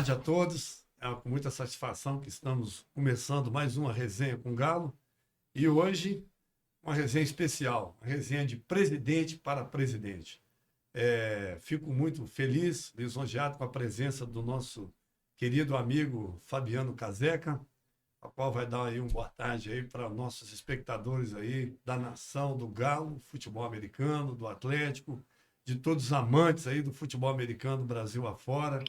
tarde a todos. É com muita satisfação que estamos começando mais uma resenha com o Galo. E hoje, uma resenha especial, uma resenha de presidente para presidente. Fico muito feliz, lisonjeado com a presença do nosso querido amigo Fabiano Caseca, a qual vai dar aí uma boa tarde aí para nossos espectadores aí da nação, do Galo, futebol americano, do Atlético, de todos os amantes aí do futebol americano, Brasil afora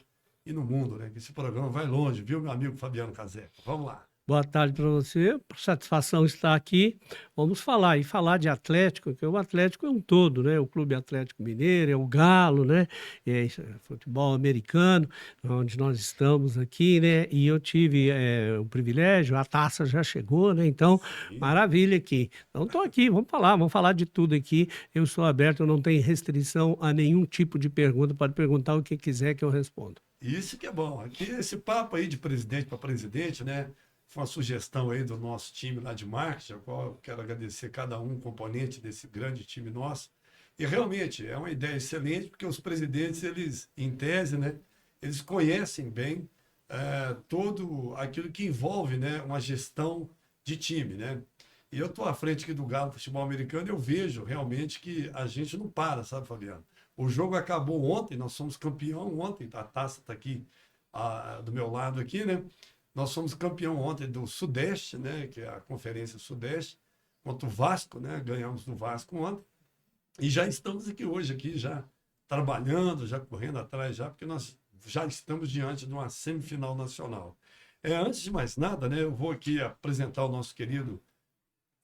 e no mundo, né? Que esse programa vai longe, viu, meu amigo Fabiano Caseca? Vamos lá. Boa tarde para você, satisfação estar aqui. Vamos falar de Atlético, que o Atlético é um todo, né? O Clube Atlético Mineiro, é o Galo, né? É futebol americano, onde nós estamos aqui, né? E eu tive o privilégio, a taça já chegou, né? Então, sim, maravilha aqui. Então, estou aqui, vamos falar de tudo aqui. Eu sou aberto, eu não tenho restrição a nenhum tipo de pergunta, pode perguntar o que quiser que eu respondo. Isso que é bom. Aqui, esse papo aí de presidente para presidente, né? Foi uma sugestão aí do nosso time lá de marketing, ao qual eu quero agradecer cada um componente desse grande time nosso. E realmente é uma ideia excelente, porque os presidentes, eles, em tese, né, eles conhecem bem todo aquilo que envolve, né, uma gestão de time, né? E eu estou à frente aqui do Galo Futebol Americano e eu vejo realmente que a gente não para, sabe, Fabiano? O jogo acabou ontem, nós somos campeão ontem, a taça está aqui do meu lado aqui, né? Nós fomos campeão ontem do Sudeste, né, que é a Conferência Sudeste, contra o Vasco, né, ganhamos do Vasco ontem, e já estamos aqui hoje, aqui já trabalhando, já correndo atrás, já, porque nós já estamos diante de uma semifinal nacional. Antes de mais nada, né, eu vou aqui apresentar o nosso querido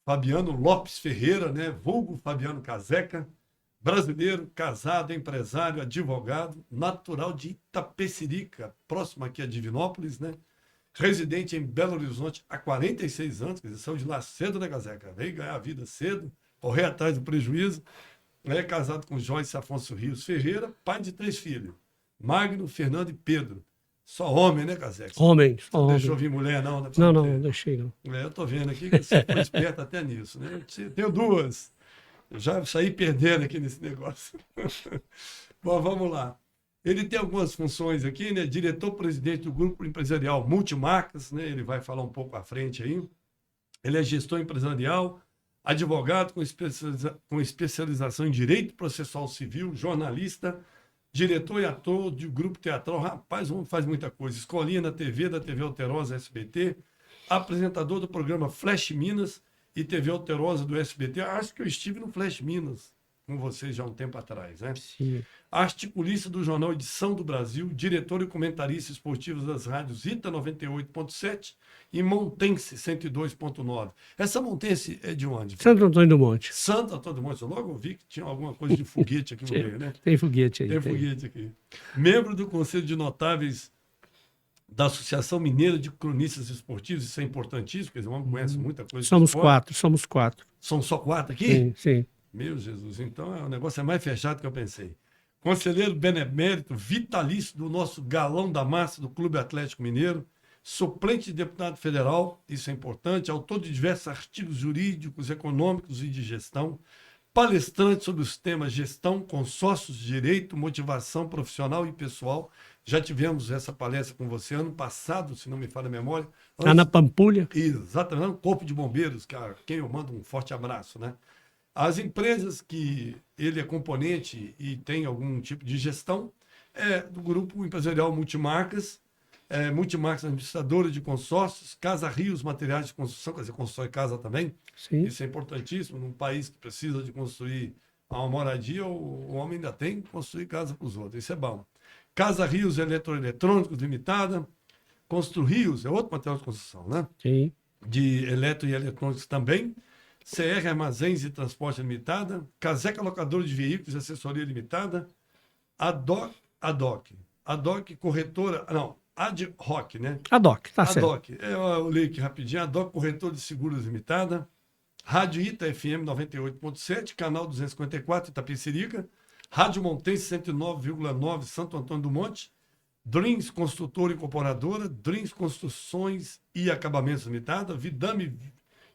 Fabiano Lopes Ferreira, né, vulgo Fabiano Caseca, brasileiro, casado, empresário, advogado, natural de Itapecerica, próximo aqui a Divinópolis, né, residente em Belo Horizonte há 46 anos, quer dizer, saiu de lá cedo, né, Caseca? Veio ganhar a vida cedo, correr atrás do prejuízo. É casado com Joyce Afonso Rios Ferreira, pai de 3 filhos, Magno, Fernando e Pedro. Só homem, né, Caseca? Homem, só não homem. Deixou vir mulher, não, né? Não deixei, não. Eu tô vendo aqui que você foi esperto até nisso, né? Tenho 2. Eu já saí perdendo aqui nesse negócio. Bom, vamos lá. Ele tem algumas funções aqui, né? Diretor-presidente do Grupo Empresarial Multimarcas, né? Ele vai falar um pouco à frente aí. Ele é gestor empresarial, advogado com especialização em Direito Processual Civil, jornalista, diretor e ator do Grupo Teatral. Rapaz, o homem faz muita coisa. Escolinha na TV, da TV Alterosa SBT, apresentador do programa Flash Minas e TV Alterosa do SBT. Acho que eu estive no Flash Minas com vocês já há um tempo atrás, né? Sim. Articulista do jornal Edição do Brasil, diretor e comentarista esportivo das rádios Ita 98.7 e Montense 102.9. Essa Montense é de onde? Santo Antônio do Monte. Santo Antônio do Monte. Eu logo vi que tinha alguma coisa de foguete aqui no meio, né? Tem foguete aí. Tem foguete aqui. Membro do Conselho de Notáveis da Associação Mineira de Cronistas Esportivos, isso é importantíssimo, porque o homem conhece muita coisa. Somos 4. São só 4 aqui? Sim, sim. Meu Jesus, então o negócio é mais fechado que eu pensei. Conselheiro benemérito, vitalício do nosso galão da massa do Clube Atlético Mineiro, suplente de deputado federal, isso é importante, autor de diversos artigos jurídicos, econômicos e de gestão, palestrante sobre os temas gestão, consórcios, direito, motivação profissional e pessoal. Já tivemos essa palestra com você ano passado, se não me falha a memória. Na Pampulha. Exatamente, no Corpo de Bombeiros, a quem eu mando um forte abraço, né? As empresas que ele é componente e tem algum tipo de gestão do Grupo Empresarial Multimarcas, Multimarcas Administradora de Consórcios, Casa Rios Materiais de Construção, quer dizer, constrói casa também. Sim. Isso é importantíssimo. Num país que precisa de construir uma moradia, o homem ainda tem que construir casa para os outros. Isso é bom. Casa Rios Eletroeletrônicos Limitada, Constru Rios, é outro material de construção, né? Sim. De eletro e eletrônicos também. CR Armazéns e Transporte Limitada, Caseca Locadora de Veículos e Assessoria Limitada, Ad Hoc Corretora, não, Ad Hoc, né? Ad Hoc, tá Ad certo. Hoc, eu leio aqui rapidinho, Ad Hoc Corretora de Seguros Limitada, Rádio Ita FM 98.7, Canal 254 Itapecerica, Rádio Montense 109,9 Santo Antônio do Monte, Dreams Construtora Incorporadora, Dreams Construções e Acabamentos Limitada, Vidame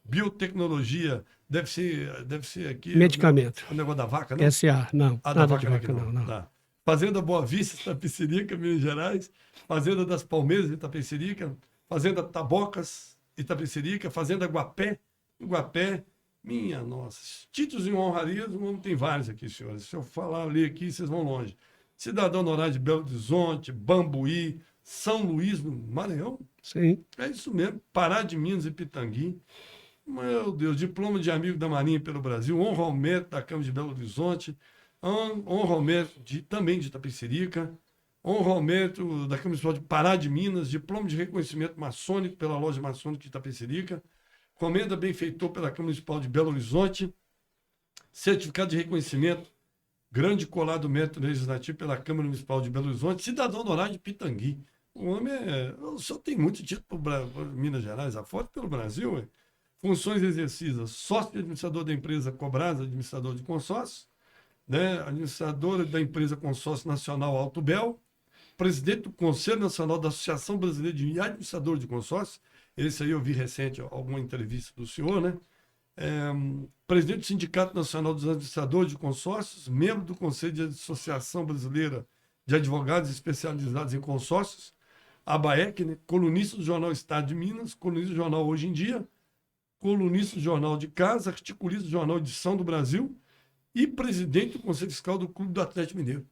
Biotecnologia, deve ser aqui... Medicamento. O negócio da vaca, não? SA, não. Da Nada vaca de não é vaca, aqui, não. Tá. Fazenda Boa Vista, Itapecerica, Minas Gerais, Fazenda das Palmeiras, Itapecerica, Fazenda Tabocas, Itapecerica, Fazenda Guapé, Guapé, minha nossa. Títulos e honrarias, o homem tem vários aqui, senhores. Se eu falar ali aqui, vocês vão longe. Cidadão honorário de Belo Horizonte, Bambuí, São Luís, no Maranhão. Sim. É isso mesmo. Pará de Minas e Pitangui. Meu Deus, diploma de amigo da Marinha pelo Brasil, honra ao mérito da Câmara de Belo Horizonte, honra ao mérito também de Itapecerica, honra ao mérito da Câmara Municipal de Pará de Minas, diploma de reconhecimento maçônico pela Loja Maçônica de Itapecerica, comenda benfeitor pela Câmara Municipal de Belo Horizonte, certificado de reconhecimento, grande colar do mérito legislativo pela Câmara Municipal de Belo Horizonte, cidadão honorário de Pitangui. O homem o senhor tem muito título para Minas Gerais, afora pelo Brasil, hein? Funções exercidas: sócio administrador da empresa Cobrasa, administrador de consórcio, né? Administradora da empresa Consórcio Nacional Alto Bel, presidente do Conselho Nacional da Associação Brasileira de Administradores de Consórcio. Esse aí eu vi recente alguma entrevista do senhor, né? Presidente do Sindicato Nacional dos Administradores de Consórcios, membro do Conselho de Associação Brasileira de Advogados Especializados em Consórcios, ABAEC, né? Colunista do jornal Estado de Minas, colunista do jornal Hoje em Dia, colunista do Jornal de Casa, articulista do Jornal Edição do Brasil e presidente do Conselho Fiscal do Clube do Atlético Mineiro.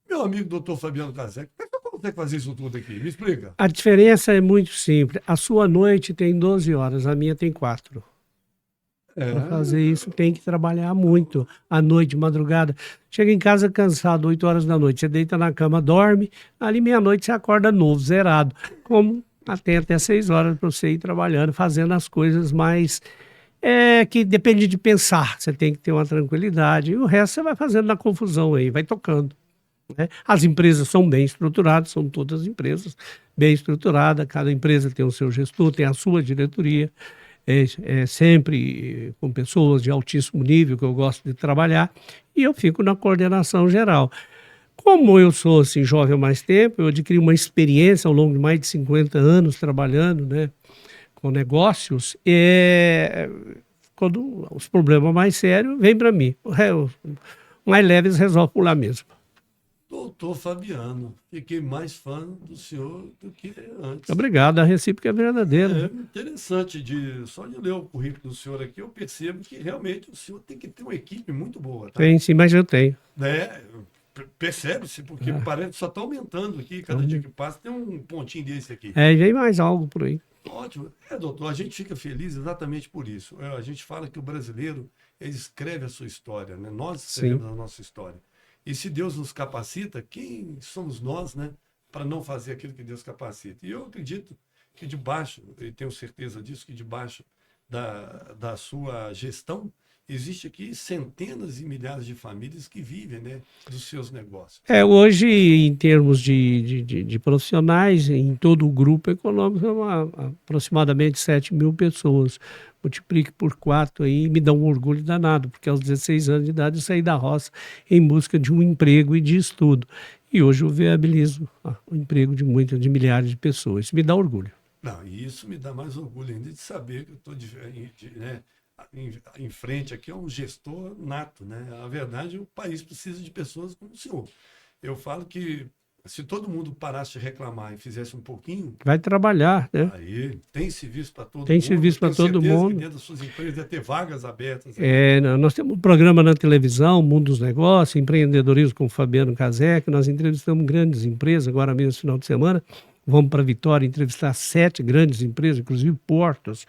Meu amigo doutor Fabiano Casec, como é que você consegue fazer isso tudo aqui? Me explica. A diferença é muito simples. A sua noite tem 12 horas, a minha tem 4. Para fazer isso tem que trabalhar muito, à noite, de madrugada. Chega em casa cansado, 8 horas da noite, você deita na cama, dorme, ali meia-noite você acorda novo, zerado. Como tem até 6 horas para você ir trabalhando, fazendo as coisas mais... que depende de pensar, você tem que ter uma tranquilidade, e o resto você vai fazendo na confusão aí, vai tocando. Né? As empresas são bem estruturadas, são todas empresas bem estruturadas, cada empresa tem o seu gestor, tem a sua diretoria, sempre com pessoas de altíssimo nível que eu gosto de trabalhar, e eu fico na coordenação geral. Como eu sou assim, jovem há mais tempo, eu adquiri uma experiência ao longo de mais de 50 anos trabalhando, né, com negócios, quando os problemas mais sérios vêm para mim. Os mais leves resolve por lá mesmo. Doutor Fabiano, fiquei mais fã do senhor do que antes. Obrigado, a recíproca é verdadeira. É interessante, só de ler o currículo do senhor aqui, eu percebo que realmente o senhor tem que ter uma equipe muito boa. Tá? Tem sim, mas eu tenho. Percebe-se, porque parece que só está aumentando aqui, cada dia que passa tem um pontinho desse aqui. E vem mais algo por aí. Ótimo. Doutor, a gente fica feliz exatamente por isso. A gente fala que o brasileiro, ele escreve a sua história, né? Nós escrevemos a nossa história. E se Deus nos capacita, quem somos nós, né, para não fazer aquilo que Deus capacita? E eu acredito que debaixo, e tenho certeza disso, que debaixo da sua gestão, existe aqui centenas e milhares de famílias que vivem, né, dos seus negócios. Hoje, em termos de profissionais, em todo o grupo econômico, aproximadamente 7 mil pessoas. Multiplique por 4 aí, me dá um orgulho danado, porque aos 16 anos de idade eu saí da roça em busca de um emprego e de estudo. E hoje eu viabilizo o emprego de milhares de pessoas. Isso me dá orgulho. Não, e isso me dá mais orgulho ainda de saber que eu estou em frente aqui a um gestor nato, né? Na verdade, o país precisa de pessoas como o senhor. Eu falo que se todo mundo parasse de reclamar e fizesse um pouquinho... Vai trabalhar, né? Aí tem serviço para todo mundo. Tem serviço para todo mundo. Que dentro das suas empresas deve ter vagas abertas. Nós temos um programa na televisão, Mundo dos Negócios, Empreendedorismo com o Fabiano Casec. Nós entrevistamos grandes empresas, agora mesmo, no final de semana. Vamos para Vitória entrevistar 7 grandes empresas, inclusive portos.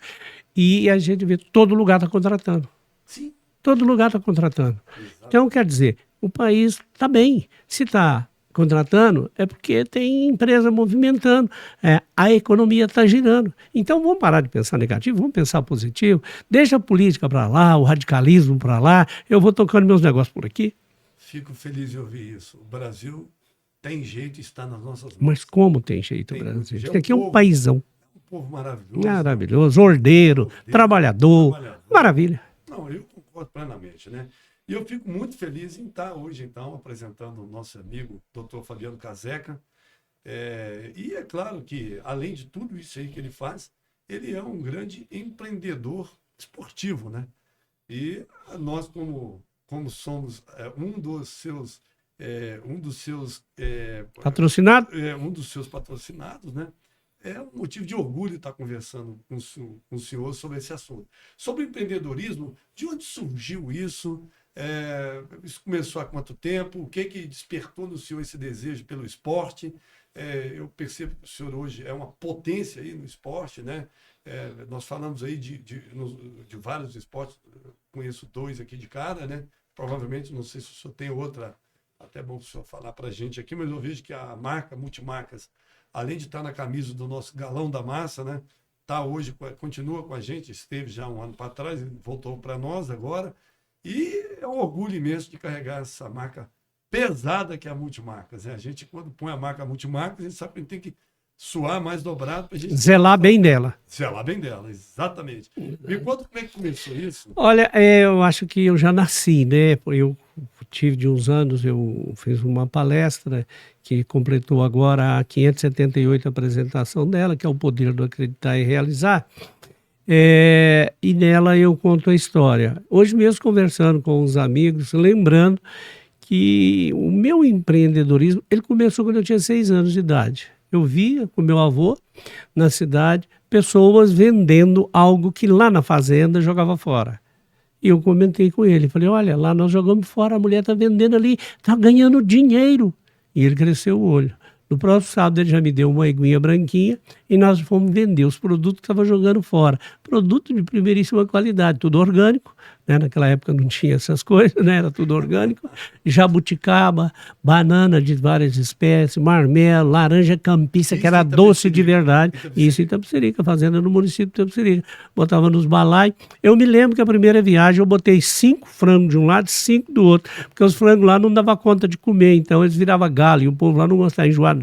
E a gente vê todo lugar está contratando. Sim. Todo lugar está contratando. Exato. Então, quer dizer, o país está bem. Se está contratando, é porque tem empresa movimentando, a economia está girando. Então, vamos parar de pensar negativo, vamos pensar positivo. Deixa a política para lá, o radicalismo para lá. Eu vou tocando meus negócios por aqui. Fico feliz de ouvir isso. O Brasil tem jeito e está nas nossas mãos. Mas como tem jeito o Brasil? Porque aqui é um paizão. Um povo maravilhoso. Maravilhoso, ordeiro, trabalhador. Maravilha. Não, eu concordo plenamente, né? E eu fico muito feliz em estar hoje, então, apresentando o nosso amigo, doutor Fabiano Caseca. E é claro que, além de tudo isso aí que ele faz, ele é um grande empreendedor esportivo, né? E nós, como somos um dos seus um dos seus Patrocinado? um dos seus patrocinados, né? É um motivo de orgulho estar conversando com o senhor sobre esse assunto. Sobre o empreendedorismo, de onde surgiu isso? Isso começou há quanto tempo? O que despertou no senhor esse desejo pelo esporte? Eu percebo que o senhor hoje é uma potência aí no esporte, né? Nós falamos aí de vários esportes, conheço 2 aqui de cara, né? Provavelmente, não sei se o senhor tem outra, até bom o senhor falar para a gente aqui, mas eu vejo que a marca Multimarcas, além de estar na camisa do nosso Galão da Massa, né? Tá hoje, continua com a gente, esteve já um ano para trás, voltou para nós agora, e é um orgulho imenso de carregar essa marca pesada que é a Multimarcas, né? A gente, quando põe a marca Multimarcas, a gente sabe que a gente tem que suar mais dobrado para a gente... Zelar bem dela. Zelar bem dela, exatamente. Me conta como é que começou isso? Olha, eu acho que eu já nasci, né? Eu tive de uns anos, eu fiz uma palestra que completou agora a 578 apresentação dela, que é o poder do acreditar e realizar. E nela eu conto a história. Hoje mesmo conversando com os amigos, lembrando que o meu empreendedorismo, ele começou quando eu tinha 6 anos de idade. Eu via com meu avô, na cidade, pessoas vendendo algo que lá na fazenda jogava fora. E eu comentei com ele, falei, olha, lá nós jogamos fora, a mulher está vendendo ali, está ganhando dinheiro. E ele cresceu o olho. No próximo sábado ele já me deu uma eguinha branquinha e nós fomos vender os produtos que estavam jogando fora. Produto de primeiríssima qualidade, tudo orgânico, né? Naquela época não tinha essas coisas, né? Era tudo orgânico. Jabuticaba, banana de várias espécies, marmelo, laranja campista, que era doce de verdade. Isso em Itapecerica, fazenda no município de Itapecerica. Botava nos balai. Eu me lembro que a primeira viagem eu botei 5 frangos de um lado e 5 do outro, porque os frangos lá não dava conta de comer, então eles viravam galo, e o povo lá não gostava, enjoado.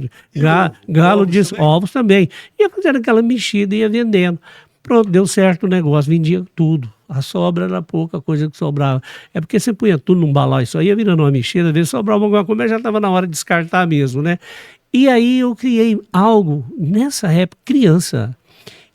Galo diz ovos também. Ia fazendo aquela mexida e ia vendendo. Pronto, deu certo o negócio, vendia tudo. A sobra era pouca coisa que sobrava. É porque você punha tudo num balão, isso aí ia virando uma mexida, às vezes sobrava alguma coisa, mas já estava na hora de descartar mesmo, né? E aí eu criei algo, nessa época, criança,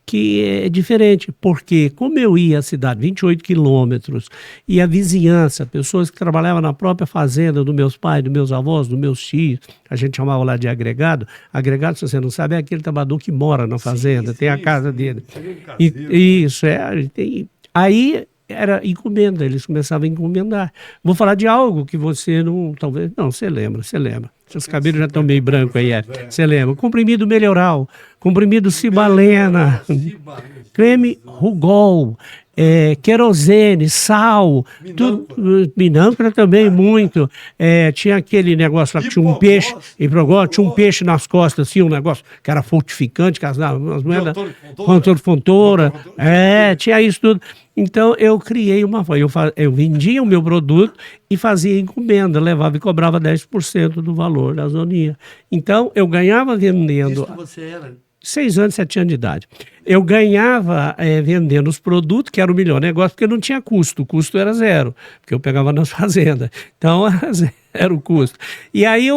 que é diferente, porque como eu ia à cidade, 28 quilômetros, e a vizinhança, pessoas que trabalhavam na própria fazenda dos meus pais, dos meus avós, dos meus tios, a gente chamava lá de agregado. Agregado, se você não sabe, é aquele trabalhador que mora na fazenda, tem a casa dele. Isso, aí era encomenda, eles começavam a encomendar. Vou falar de algo que você não, talvez, não, você lembra. Seus cabelos já estão meio brancos aí, você lembra. Comprimido Melhoral, comprimido Cibalena, creme Rugol, querosene, sal, minâncora também muito. Tinha aquele negócio lá que tinha um peixe, tinha um peixe nas costas, assim, um negócio que era fortificante, que as moedas, controle fontora, tinha isso tudo. Então eu criei eu vendia o meu produto e fazia encomenda, levava e cobrava 10% do valor da zoninha. Então eu ganhava vendendo. Isso você era? 6 anos, 7 anos de idade. Eu ganhava vendendo os produtos, que era o melhor negócio, porque não tinha custo. O custo era 0, porque eu pegava nas fazendas. Então, era o custo. E aí,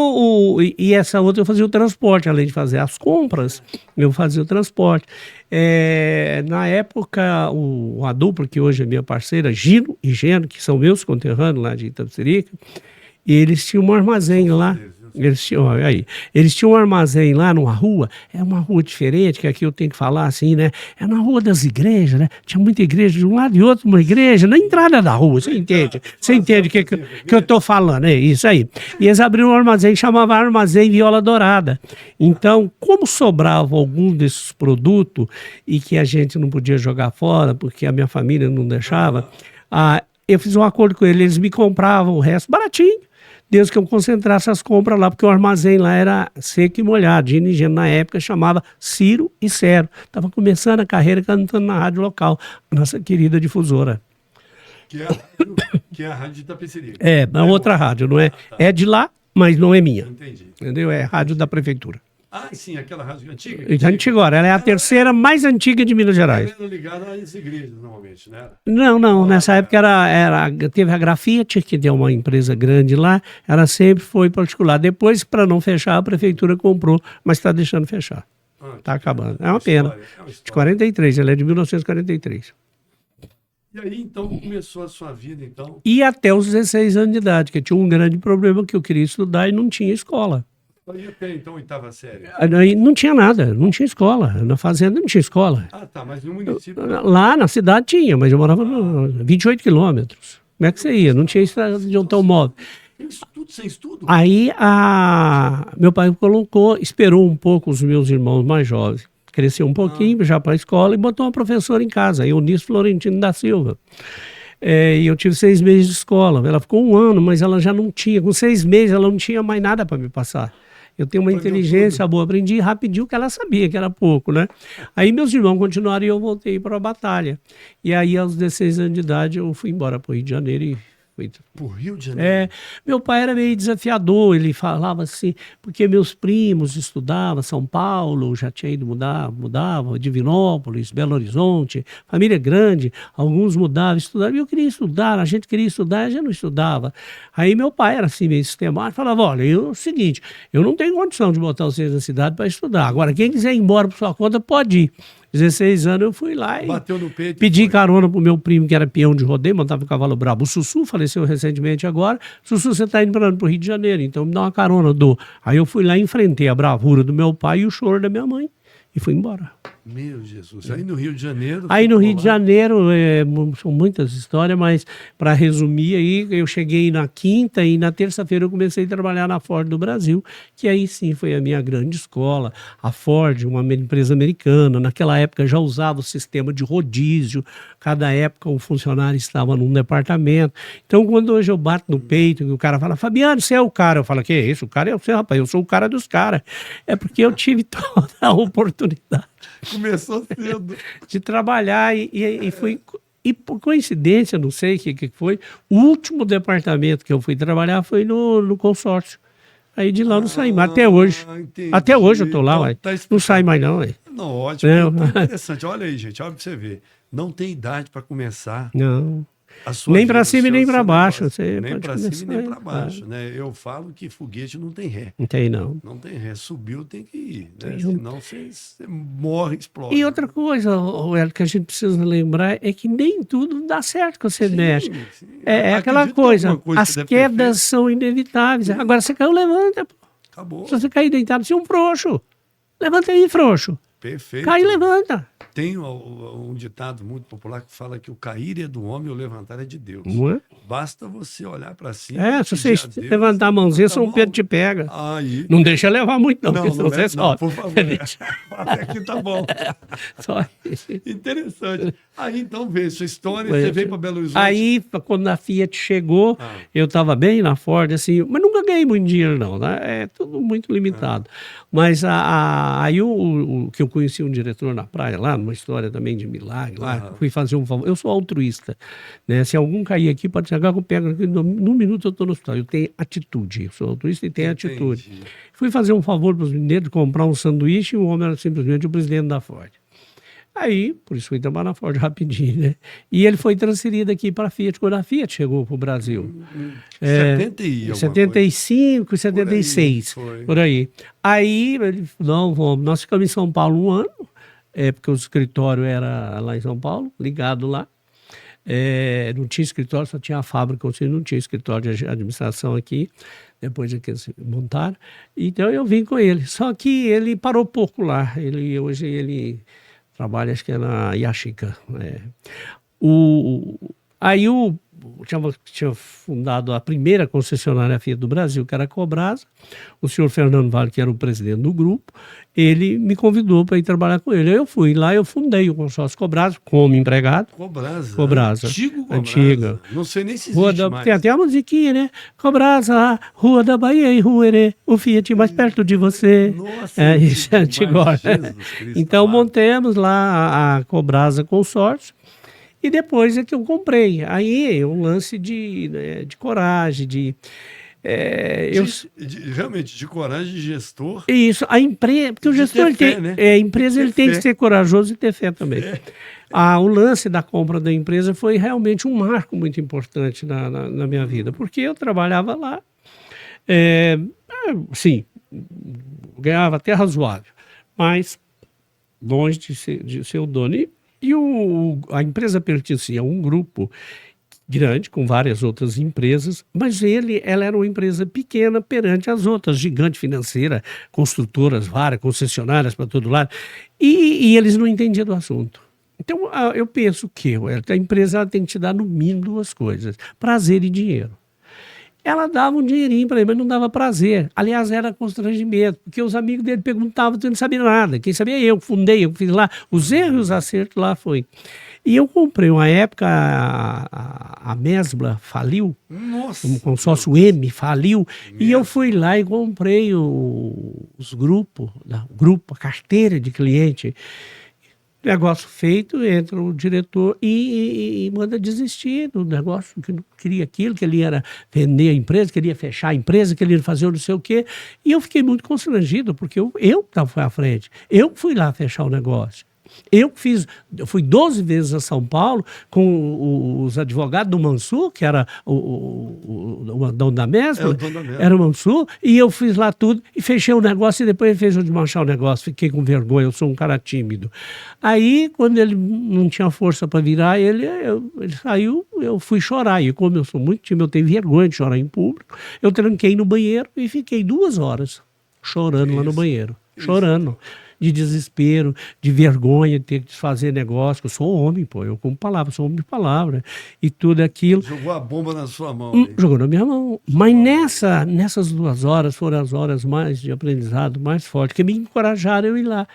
e essa outra eu fazia o transporte, além de fazer as compras, eu fazia o transporte. Na época, a dupla, que hoje é minha parceira, Gino e Geno, que são meus conterrâneos lá de Itapecerica, e eles tinham um armazém lá. Eles tinham um armazém lá numa rua, é uma rua diferente, que aqui eu tenho que falar assim, né? É na rua das igrejas, né? Tinha muita igreja de um lado e outro, uma igreja, na entrada da rua, você entende? Você entende o que eu estou falando, é isso aí. E eles abriram um armazém, chamava Armazém Viola Dourada. Então, como sobrava algum desses produtos e que a gente não podia jogar fora, porque a minha família não deixava, eu fiz um acordo com eles me compravam o resto baratinho, desde que eu concentrasse as compras lá, porque o armazém lá era seco e molhado. Gino e Geno, na época, chamava Ciro e Cero. Estava começando a carreira cantando na rádio local, a nossa querida difusora. Que é a rádio de Itapecerica. Na outra rádio, não é? Tá. É de lá, mas não é minha. Entendi. Entendeu? É rádio da prefeitura. Sim, aquela rádio antiga? Antiga, ela é a terceira mais antiga de Minas Gerais. Ela era ligada às igrejas, normalmente, né? Não, nessa época teve a Grafite, que deu uma empresa grande lá, ela sempre foi particular. Depois, para não fechar, a prefeitura comprou, mas está deixando fechar. Está acabando. É uma pena. De 43, ela é de 1943. E aí, então, começou a sua vida, então. E até os 16 anos de idade, que eu tinha um grande problema que eu queria estudar e não tinha escola. Aí até, então, oitava série. Aí não tinha nada, não tinha escola. Na fazenda não tinha escola. Ah, tá, mas no município... Lá na cidade tinha, mas eu morava 28 quilômetros. Como é que você ia? Não tinha estrada de automóvel. Tudo sem estudo? Aí meu pai esperou um pouco os meus irmãos mais jovens. Cresceu um pouquinho, já para a escola, e botou uma professora em casa, Eunice Florentino da Silva. E eu tive 6 meses de escola. Ela ficou 1 ano, mas ela já não tinha. Com 6 meses, ela não tinha mais nada para me passar. Eu tenho uma inteligência boa, aprendi rapidinho o que ela sabia, que era pouco, né? Aí meus irmãos continuaram e eu voltei para a batalha. E aí, aos 16 anos de idade, eu fui embora para o Rio de Janeiro e fui. Por Rio de Janeiro? Meu pai era meio desafiador, ele falava assim, porque meus primos estudavam São Paulo, já tinha ido mudava, Divinópolis, Belo Horizonte, família grande, alguns mudavam, estudavam, e eu queria estudar, a gente queria estudar, a gente não estudava. Aí meu pai era assim meio sistemático, falava, olha, é o seguinte, eu não tenho condição de botar vocês na cidade para estudar, agora quem quiser ir embora por sua conta pode ir. 16 anos eu fui lá e bateu no peito, pedi carona pro meu primo que era peão de rodeio, montava um cavalo brabo. O Sussu faleceu recentemente agora. Sussu, você está indo para o Rio de Janeiro, então me dá uma carona, dou. Aí eu fui lá e enfrentei a bravura do meu pai e o choro da minha mãe e fui embora. Meu Jesus, aí no Rio de Janeiro... Aí no Rio de Janeiro, são muitas histórias, mas para resumir aí, eu cheguei na quinta e na terça-feira eu comecei a trabalhar na Ford do Brasil, que aí sim foi a minha grande escola. A Ford, uma empresa americana, naquela época já usava o sistema de rodízio, cada época um funcionário estava num departamento. Então quando hoje eu bato no peito e o cara fala, Fabiano, você é o cara, eu falo, que é isso? O cara é você, rapaz, eu sou o cara dos caras. É porque eu tive toda a oportunidade. Começou cedo. De trabalhar e fui... E por coincidência, não sei o que foi, o último departamento que eu fui trabalhar foi no consórcio. Aí de lá não saí mais, até hoje. Entendi. Até hoje eu tô lá, ué. não sai mais não, ué. Não, ótimo, interessante. Olha aí, gente, olha pra você ver. Não tem idade para começar. Não. A sua Nem vida, para cima e nem para baixo. Nem para cima e nem para baixo, né? Eu falo que foguete não tem ré. Não tem, não. Não tem ré. Subiu, tem que ir, né? Senão você morre, explode. E outra coisa, Hélio, que a gente precisa lembrar é que nem tudo dá certo que você mexe. Sim. É aquela coisa, as quedas são inevitáveis. Agora você caiu, levanta. Pô. Acabou. Se você cair deitado, você é um frouxo. Levanta aí, frouxo. Perfeito. Cai e levanta. Tem um ditado muito popular que fala que o cair é do homem e o levantar é de Deus. Não é? Basta você olhar para cima. Se você levantar a mãozinha, São Pedro te pega. Aí... Não deixa levar muito, não, porque senão você sobe. Por favor. Até aqui tá bom. Só interessante. Aí então veio sua história, você veio para Belo Horizonte. Aí, quando a Fiat chegou, eu estava bem na Ford, assim, mas nunca ganhei muito dinheiro, não, né? É tudo muito limitado. Mas aí o que eu conheci um diretor na praia lá, numa história também de milagre lá, fui fazer um favor. Eu sou altruísta, né? Se algum cair aqui, pode chegar que eu pego aqui, num minuto eu estou no hospital. Eu tenho atitude, eu sou altruísta e tenho atitude. Fui fazer um favor para os mineiros, comprar um sanduíche e o homem era simplesmente o presidente da Ford. Aí, por isso fui trabalhar na Ford rapidinho, né? E ele foi transferido aqui para a Fiat, quando a Fiat chegou para o Brasil. 75, 76, por aí. Aí, ele falou, não, nós ficamos em São Paulo 1 ano, porque o escritório era lá em São Paulo, ligado lá. Não tinha escritório, só tinha a fábrica, não tinha escritório de administração aqui, depois de que eles montaram. Então, eu vim com ele. Só que ele parou pouco lá. Hoje ele trabalha, acho que é na Yashica. Aí tinha fundado a primeira concessionária Fiat do Brasil, que era a Cobrasa. O senhor Fernando Vale, que era o presidente do grupo, ele me convidou para ir trabalhar com ele. Aí eu fui lá, eu fundei o consórcio Cobrasa como empregado. Cobrasa. Antiga. Não sei nem se existe mais. Tem até a musiquinha, né? Cobrasa, Rua da Bahia em Ruerê, o Fiat mais perto de você. Nossa, isso é antigo. Então montamos lá a Cobrasa Consórcio. E depois é que eu comprei. Aí um lance de coragem, realmente, de coragem de gestor. Isso, a empresa, porque o gestor tem, né? A empresa ele tem que ser corajoso e ter fé também. O lance da compra da empresa foi realmente um marco muito importante na minha vida, porque eu trabalhava lá, sim, ganhava até razoável, mas longe de ser o dono. E a empresa pertencia a um grupo grande, com várias outras empresas, mas ela era uma empresa pequena perante as outras, gigante financeira, construtoras, várias, concessionárias para todo lado, e eles não entendiam do assunto. Então, eu penso que a empresa tem que te dar, no mínimo, duas coisas: prazer e dinheiro. Ela dava um dinheirinho para ele, mas não dava prazer. Aliás, era constrangimento, porque os amigos dele perguntavam, ele não sabia nada. Quem sabia eu, fundei, eu fiz lá. Os erros e os acertos lá foi. E eu comprei, uma época, a Mesbla faliu, Nossa. o consórcio M faliu, e eu fui lá e comprei os grupos, a carteira de cliente. Negócio feito, entra o diretor e manda desistir do negócio, que não queria aquilo, que ele ia vender a empresa, queria fechar a empresa, que ele ia fazer não sei o quê. E eu fiquei muito constrangido, porque eu fui à frente, eu fui lá fechar o negócio. Eu fui 12 vezes a São Paulo com os advogados do Mansur, que era o dono da Mesbla, era o Mansur, e eu fiz lá tudo e fechei o negócio, e depois ele fez eu desmanchar o negócio, fiquei com vergonha, eu sou um cara tímido. Aí, quando ele não tinha força para virar, ele saiu, eu fui chorar, e como eu sou muito tímido, eu tenho vergonha de chorar em público, eu tranquei no banheiro e fiquei 2 horas chorando lá no banheiro, chorando. De desespero, de vergonha de ter que desfazer negócio, que eu sou homem, pô, eu como palavra, sou homem de palavra, e tudo aquilo. Jogou a bomba na sua mão. Jogou na minha mão. Mas nessas 2 horas foram as horas mais de aprendizado, mais fortes, que me encorajaram eu ir lá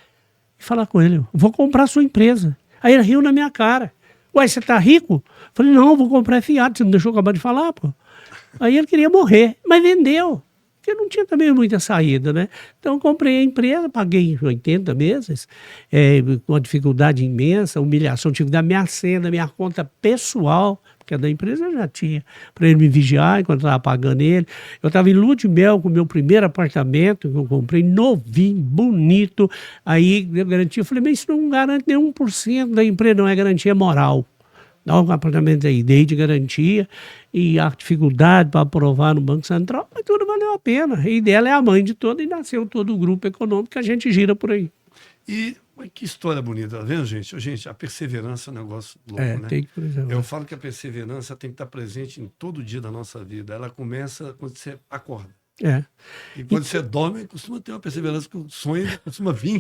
e falar com ele: vou comprar a sua empresa. Aí ele riu na minha cara. Ué, você tá rico? Falei: não, vou comprar fiado, você não deixou eu acabar de falar, pô. Aí ele queria morrer, mas vendeu. Porque não tinha também muita saída, né? Então, comprei a empresa, paguei 80 meses, com uma dificuldade imensa, humilhação, tive que dar minha senha, da minha conta pessoal, porque a da empresa eu já tinha, para ele me vigiar enquanto eu estava pagando ele. Eu estava em lua de mel com o meu primeiro apartamento, que eu comprei novinho, bonito, aí deu garantia. Eu falei: mas isso não garante nem 1% da empresa, não é garantia moral. Dá um apartamento aí, dei de garantia, e a dificuldade para aprovar no Banco Central, mas tudo valeu a pena. E dela é a mãe de toda, e nasceu todo o grupo econômico que a gente gira por aí. E que história bonita, tá vendo, gente? Gente, a perseverança é um negócio louco, né? Tem que perseverar. Eu falo que a perseverança tem que estar presente em todo dia da nossa vida. Ela começa quando você acorda. E quando você dorme, costuma ter uma perseverança, que o sonho costuma vir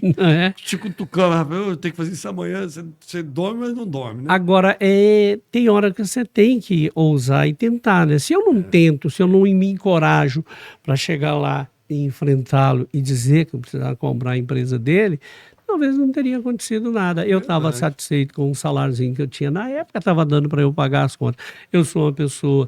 te cutucando. Eu tenho que fazer isso amanhã. Você dorme, mas não dorme, né? Agora, tem hora que você tem que ousar e tentar, né? Se eu não tento, se eu não me encorajo para chegar lá e enfrentá-lo e dizer que eu precisava comprar a empresa dele, talvez não teria acontecido nada. Eu estava satisfeito com o saláriozinho que eu tinha na época, estava dando para eu pagar as contas. Eu sou uma pessoa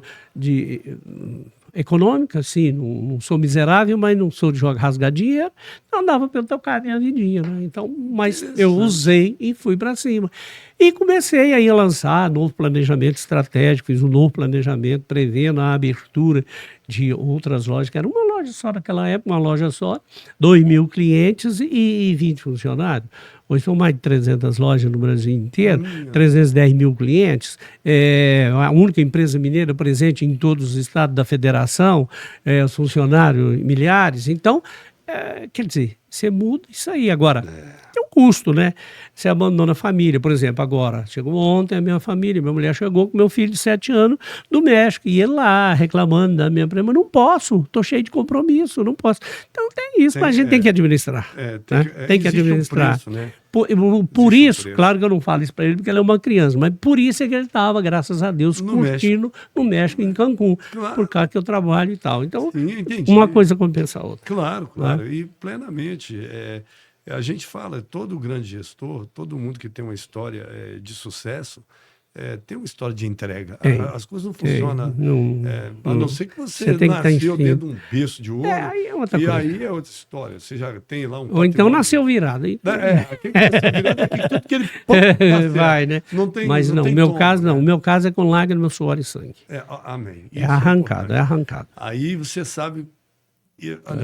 econômica, sim, não sou miserável, mas não sou de rasgar dinheiro, não dava para eu tocar a minha vidinha, né? Então, mas eu usei e fui para cima. E comecei aí a lançar novo planejamento estratégico, fiz um novo planejamento prevendo a abertura de outras lojas, que era uma loja só naquela época, uma loja só, 2.000 clientes e 20 funcionários. Hoje são mais de 300 lojas no Brasil inteiro, 310 mil clientes, a única empresa mineira presente em todos os estados da federação, os funcionários milhares. Então, quer dizer, você muda isso aí. Agora, tem um custo, né? Você abandona a família. Por exemplo, agora, chegou ontem a minha família, minha mulher chegou com meu filho de 7 anos do México, e ele lá reclamando da minha prima: não posso, estou cheio de compromisso, não posso. Então tem isso, mas a gente tem que administrar. Tem que administrar. Preço, né? Por isso, claro que eu não falo isso para ele, porque ele é uma criança, mas por isso é que ele estava, graças a Deus, curtindo no México, em Cancún, por causa que eu trabalho e tal. Então, uma coisa compensa a outra. Claro, e plenamente. A gente fala, todo grande gestor, todo mundo que tem uma história de sucesso, tem uma história de entrega. As coisas não funcionam. A não ser que você nasceu dentro de um berço de ouro. Aí é outra coisa. Aí é outra história. Você já tem lá um. Ou então nasceu virado. Tem que nascer virado aqui, tudo que ele vai, né? Não tem, mas não, o meu caso não. O meu caso é com lágrimas, suor e sangue. Amém. É arrancado. Aí você sabe.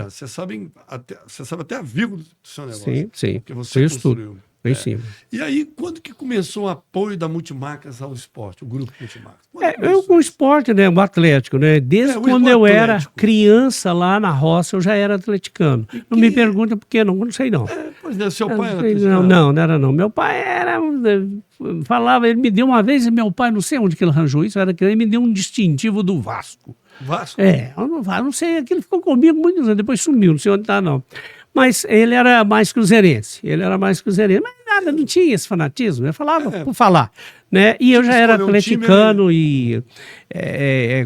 Você sabe até a vírgula do seu negócio. Sim. Porque você construiu. Foi em cima. E aí, quando que começou o apoio da Multimarcas ao esporte, o grupo Multimarcas? Quando Eu com o esporte, né, o Atlético, né? Desde o quando eu era Atlético. criança lá na roça, eu já era atleticano. Não me pergunta por quê, não sei não. Pois é, seu pai era Não, atleticano? não era não. Meu pai era. Falava, ele me deu uma vez, e meu pai, não sei onde que ele arranjou isso, ele me deu um distintivo do Vasco. Vasco? Eu não sei, aquilo ficou comigo muitos anos, depois sumiu, não sei onde está, não. Mas ele era mais cruzeirense, mas nada, não tinha esse fanatismo, eu falava por falar, né? E eu já era escolher um time, atleticano e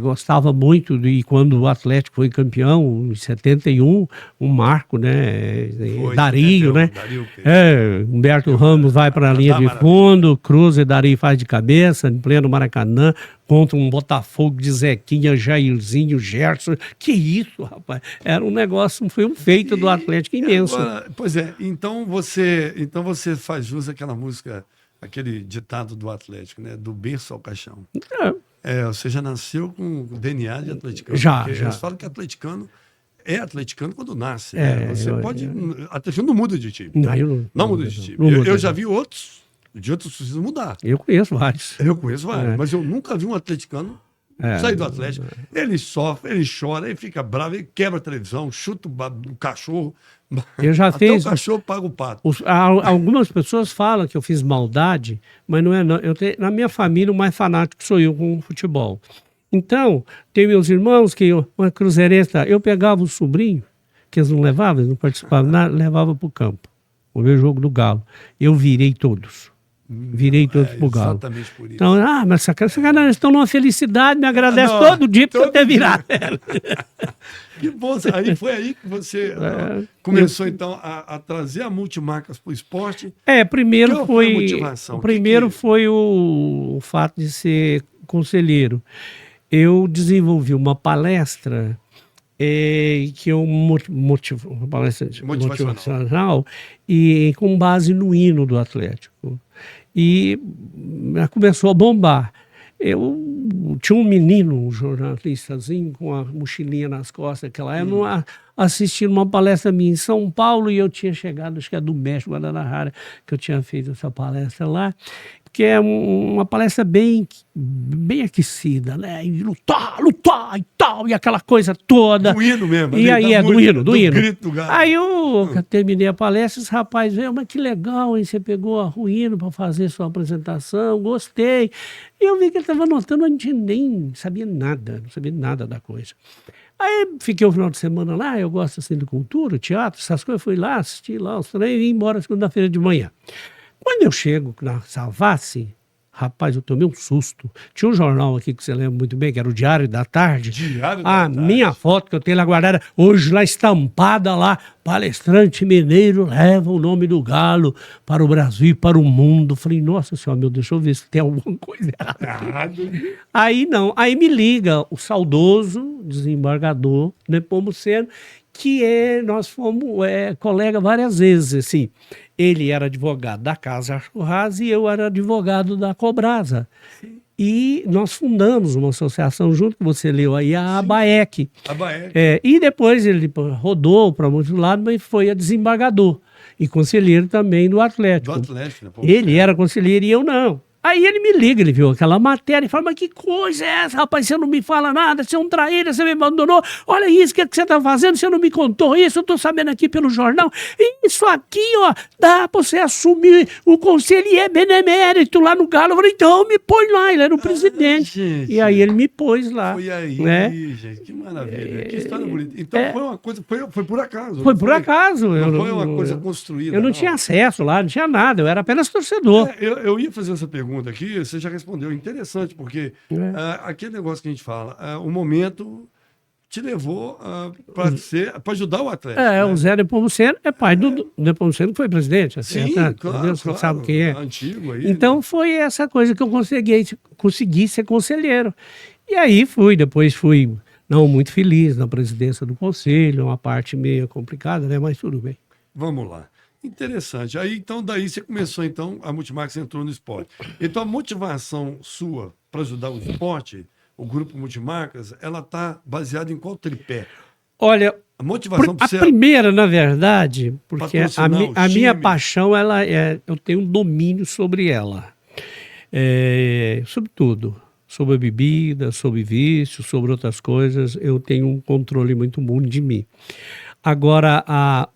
gostava muito de quando o Atlético foi campeão, em 71, um marco, né? Foi, Dario, 71, né? Dario fez. Humberto Ramos vai para a linha de fundo, Cruz e Dario faz de cabeça, em pleno Maracanã, contra um Botafogo de Zequinha, Jairzinho, Gerson. Que isso, rapaz? Era um negócio, foi um feito do Atlético imenso. Agora, pois é, então você faz jus àquela música, aquele ditado do Atlético, né? Do berço ao caixão. Você já nasceu com o DNA de atleticano. Já. Eles falam que atleticano é atleticano quando nasce. Atleticano não muda de time. Não muda de time. Eu já vi outros precisam mudar. Eu conheço vários. Mas eu nunca vi um atleticano sair do Atlético. Ele sofre, ele chora, ele fica bravo, ele quebra a televisão, chuta o cachorro. Eu já Até fiz. o cachorro paga o pato. Algumas pessoas falam que eu fiz maldade, mas não é não. Na minha família, o mais fanático sou eu com o futebol. Então, tem meus irmãos que uma cruzeirense, eu pegava o sobrinho, que eles não levavam, eles não participavam, levava para o campo. O meu jogo do Galo. Eu virei todos. Virei todos pro Galo. Exatamente por isso. Então, mas sacanagem, estão numa felicidade, me agradece todo dia por ter virado. Que bom. Foi aí que você começou, então, a trazer a Multimarcas para o esporte. Primeiro foi a motivação? Foi o fato de ser conselheiro. Eu desenvolvi uma palestra que eu uma palestra motivacional e com base no hino do Atlético. E começou a bombar. Eu tinha um menino, um jornalistazinho, com a mochilinha nas costas, aquela época, assistindo uma palestra minha em São Paulo, e eu tinha chegado, acho que é do México, Guadalajara, que eu tinha feito essa palestra lá, que é uma palestra bem aquecida, né? E lutar e tal, e aquela coisa toda. Do hino mesmo. E aí do hino. Grito do Galo. Aí eu terminei a palestra, esse rapaz veio, mas que legal, hein? Você pegou o hino para fazer sua apresentação, gostei. E eu vi que ele estava anotando, a gente nem sabia nada, não sabia nada da coisa. Aí fiquei o final de semana lá, eu gosto assim de cultura, teatro, essas coisas, fui lá, assisti lá os treinos e vim embora segunda-feira de manhã. Quando eu chego na Savassi, rapaz, eu tomei um susto. Tinha um jornal aqui que você lembra muito bem, que era o Diário da Tarde. Minha foto que eu tenho lá guardada, hoje lá estampada lá, palestrante mineiro leva o nome do Galo para o Brasil e para o mundo. Falei, nossa senhora, meu Deus, deixa eu ver se tem alguma coisa errada. Aí me liga o saudoso desembargador Nepomuceno, que nós fomos colega várias vezes, assim. Ele era advogado da Casa Churras e eu era advogado da Cobrasa. Sim. E nós fundamos uma associação junto, que você leu aí, a ABAEC. E depois ele rodou para muitos lados, mas foi a desembargador e conselheiro também do Atlético. Né? Ele era conselheiro e eu não. Aí ele me liga, ele viu aquela matéria e fala, mas que coisa é essa, rapaz? Você não me fala nada, você é um traíra, você me abandonou. Olha isso, o que você está fazendo? Você não me contou isso, eu estou sabendo aqui pelo jornal. Isso aqui, ó, dá para você assumir o conselheiro benemérito lá no Galo. Eu falei, então me põe lá, ele era o presidente. Gente, e aí ele me pôs lá. Foi aí, gente, que maravilha, que história bonita. Então foi uma coisa, foi por acaso. Foi por acaso. Não foi uma coisa construída. Eu não tinha acesso lá, não tinha nada, eu era apenas torcedor. Eu ia fazer essa pergunta aqui, você já respondeu. Interessante, porque aquele negócio que a gente fala, o momento te levou para ajudar o Atlético. Né? O Zé Nepomuceno é pai do Nepomuceno, que foi presidente. Sim, claro, Deus sabe quem é. Antigo aí. Então foi essa coisa que eu consegui ser conselheiro. E aí depois fui não muito feliz na presidência do conselho, uma parte meio complicada, né? Mas tudo bem. Vamos lá. Interessante. Aí, então, daí você começou, então, a Multimarcas entrou no esporte. Então, a motivação sua para ajudar o esporte, o grupo Multimarcas, ela está baseada em qual tripé? Olha, A motivação para a você primeira, na verdade, porque patrocinar o a minha time. paixão, eu tenho um domínio sobre ela. Sobre tudo. Sobre a bebida, sobre vício, sobre outras coisas, eu tenho um controle muito bom de mim. Agora,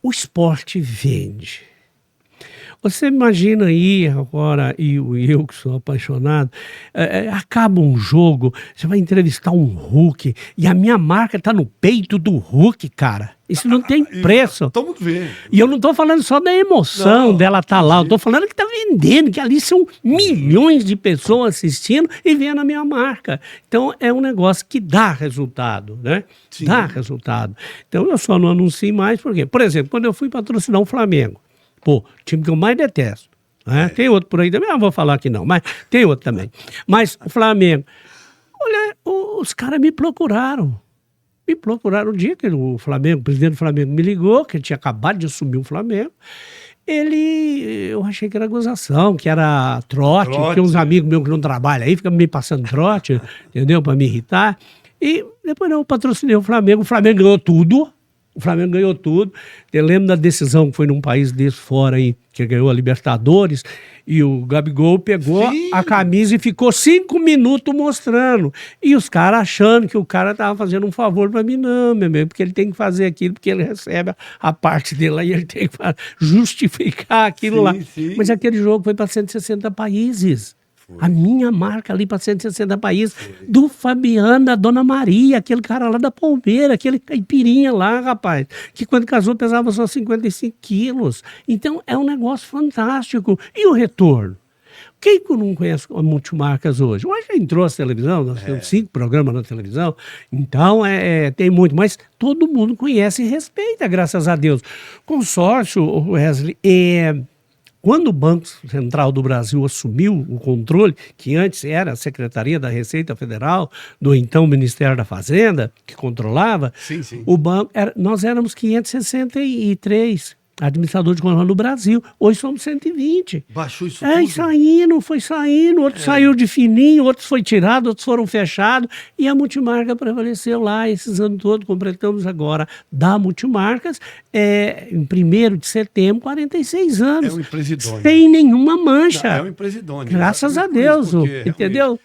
o esporte vende. Você imagina aí agora, e eu que sou apaixonado, acaba um jogo, você vai entrevistar um Hulk, e a minha marca está no peito do Hulk, cara. Isso não tem preço. Todo mundo vê. E eu não estou falando só da emoção dela estar lá, eu estou falando que está vendendo, que ali são milhões de pessoas assistindo e vendo a minha marca. Então é um negócio que dá resultado, né? Sim. Dá resultado. Então eu só não anuncio mais, por quê? Por exemplo, quando eu fui patrocinar o Flamengo, pô, time que eu mais detesto. Né? Tem outro por aí também, não vou falar aqui não, mas tem outro também. Mas o Flamengo, olha, os caras me procuraram. Me procuraram um dia que o presidente do Flamengo me ligou, que ele tinha acabado de assumir o Flamengo. Eu achei que era gozação, que era trote. Tem uns amigos meus que não trabalham aí, ficam me passando trote, entendeu? Para me irritar. E depois eu patrocinei o Flamengo ganhou tudo. O Flamengo ganhou tudo. Eu lembro da decisão que foi num país desse fora aí, que ganhou a Libertadores, e o Gabigol pegou a camisa e ficou 5 minutos mostrando. E os caras achando que o cara estava fazendo um favor para mim, não, meu amigo, porque ele tem que fazer aquilo, porque ele recebe a parte dele lá e ele tem que justificar aquilo lá. Mas aquele jogo foi para 160 países. A minha marca ali para 160 países, do Fabiano, da Dona Maria, aquele cara lá da Palmeira, aquele caipirinha lá, rapaz, que quando casou pesava só 55 quilos. Então é um negócio fantástico. E o retorno? Quem que não conhece a Multimarcas hoje? Hoje já entrou a televisão, nós temos 5 programas na televisão, então tem muito, mas todo mundo conhece e respeita, graças a Deus. Consórcio, Wesley, quando o Banco Central do Brasil assumiu o controle, que antes era a Secretaria da Receita Federal, do então Ministério da Fazenda, que controlava, o banco, nós éramos 563 administradores de controle no Brasil. Hoje somos 120. Baixou isso tudo? Foi saindo, outros saiu de fininho, outros foi tirado, outros foram fechados, e a Multimarca prevaleceu lá esses anos todos. Completamos agora da Multimarcas, em 1º de setembro, 46 anos. É uma empresa idônea. Sem nenhuma mancha. É uma empresa idônea. Graças a Deus, entendeu?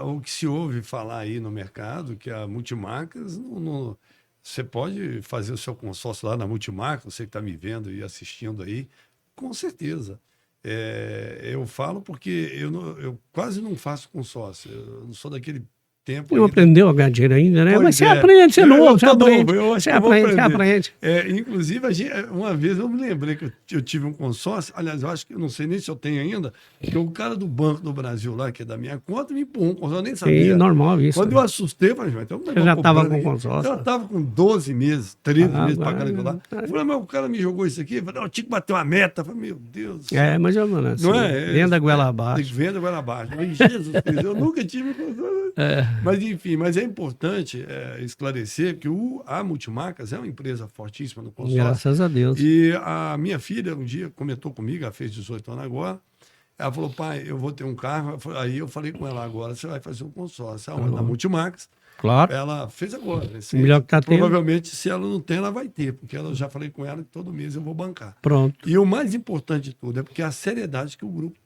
O que se ouve falar aí no mercado, que a Multimarcas você pode fazer o seu consórcio lá na Multimarca, você que está me vendo e assistindo aí, com certeza. Eu falo porque eu quase não faço consórcio. Eu não sou daquele tempo. Não aprendeu a ganhar dinheiro ainda, né? Mas você aprende, você é novo, você aprende. Você aprende. Inclusive, uma vez eu me lembrei que eu tive um consórcio, aliás, eu acho que eu não sei nem se eu tenho ainda, porque o cara do Banco do Brasil lá, que é da minha conta, me empurrou um consórcio, eu nem sabia. Sim, normal isso. Quando eu assustei, eu falei, então você já estava com consórcio? Eu estava com 12 meses, 13 meses pagando aquilo lá. Eu falei, mas o cara me jogou isso aqui, eu falei, eu tinha que bater uma meta. Eu falei, meu Deus. Mas é, mano, assim, não venda a goela abaixo. Venda a goela abaixo. Mas, Jesus Cristo, eu nunca tive consórcio. Mas, enfim, mas é importante esclarecer que a Multimarcas é uma empresa fortíssima no consórcio. Graças a Deus. E a minha filha, um dia, comentou comigo, ela fez 18 anos agora, ela falou, pai, eu vou ter um carro. Aí eu falei com ela, agora você vai fazer um consórcio. Na Multimarcas. Claro. Ela fez agora. Melhor que tá tendo. Provavelmente, se ela não tem, ela vai ter, porque eu já falei com ela que todo mês eu vou bancar. Pronto. E o mais importante de tudo é porque a seriedade que o grupo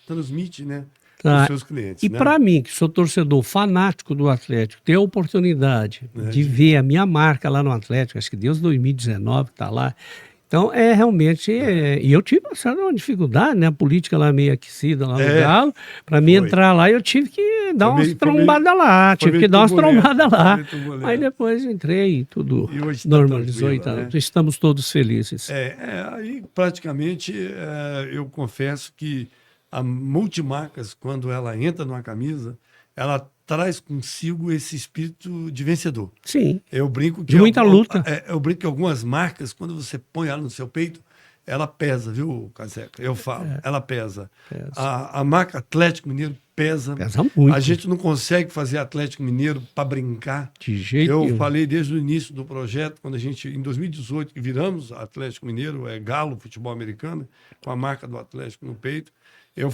transmite, né? Os seus clientes. E para mim, que sou torcedor fanático do Atlético, ter a oportunidade de ver a minha marca lá no Atlético, acho que desde 2019 está lá. Então, realmente. E eu tive uma dificuldade, né? A política lá meio aquecida lá no Galo. Para mim entrar lá, eu tive que dar umas trombadas lá. Tive que dar umas trombadas lá. Aí depois entrei e tudo normalizou e tal. Estamos todos felizes. Aí praticamente eu confesso que a Multimarcas, quando ela entra numa camisa, ela traz consigo esse espírito de vencedor. Sim. Eu brinco que de muita luta. Eu brinco que algumas marcas, quando você põe ela no seu peito, ela pesa, viu, Caseca? Eu falo, ela pesa. A marca Atlético Mineiro pesa. Pesa muito. A gente não consegue fazer Atlético Mineiro para brincar. De jeito nenhum. Eu falei desde o início do projeto, quando a gente, em 2018, que viramos Atlético Mineiro, Galo, futebol americano, com a marca do Atlético no peito. Eu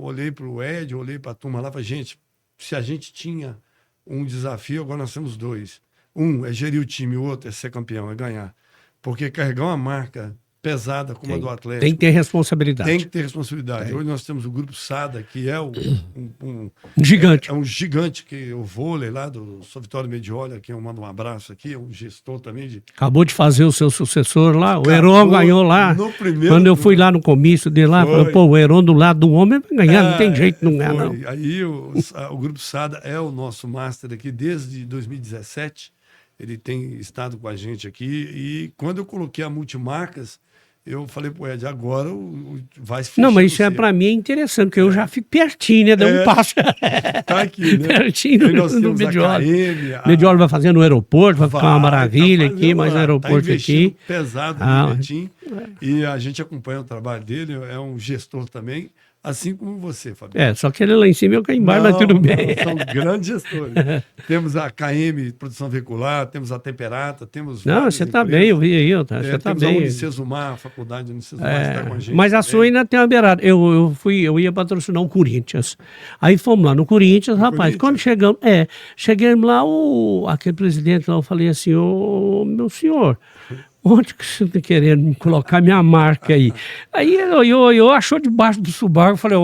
olhei para o Ed, olhei para a turma lá e falei, gente, se a gente tinha um desafio, agora nós temos 2. Um é gerir o time, o outro é ser campeão, é ganhar. Porque carregar uma marca pesada como a do Atlético... Tem que ter responsabilidade. Tem que ter responsabilidade. Hoje nós temos o Grupo SADA, que é Gigante. É um gigante, que o vôlei lá do São Vitório Medioli, que eu mando um abraço aqui, é um gestor também de... Acabou de fazer o seu sucessor lá, o Heron ganhou lá. No primeiro Quando eu fui lá no comício dele lá, falou, pô, o Heron do lado do homem vai ganhar, não tem jeito, não ganha, não. Aí o Grupo SADA é o nosso master aqui desde 2017. Ele tem estado com a gente aqui. E quando eu coloquei a Multimarcas, eu falei pro Ed, agora vai se fechar. Não, mas isso para mim é interessante, porque eu já fico pertinho, né? Dá um passo. Tá aqui, né? Pertinho do Medioli. Medioli vai fazer no aeroporto, vai ficar uma maravilha aqui, mas no aeroporto aqui. Pesado no Betim. E a gente acompanha o trabalho dele, é um gestor também. Assim como você, Fabiano. Só que ele lá em cima e eu cá embaixo, mas tudo bem. São grandes gestores. Temos a KM, Produção Veicular, temos a Temperata, temos... Não, você está bem, eu vi aí. Você está bem. Temos a Unicesumar, a faculdade Unicesumar está com a gente. Mas a sua ainda tem uma beirada. Eu ia patrocinar o Corinthians. Aí fomos lá no Corinthians, rapaz. Quando chegamos lá, aquele presidente lá, eu falei assim, meu senhor... Onde que você está querendo me colocar minha marca aí? Aí eu achou debaixo do subaco, eu falei,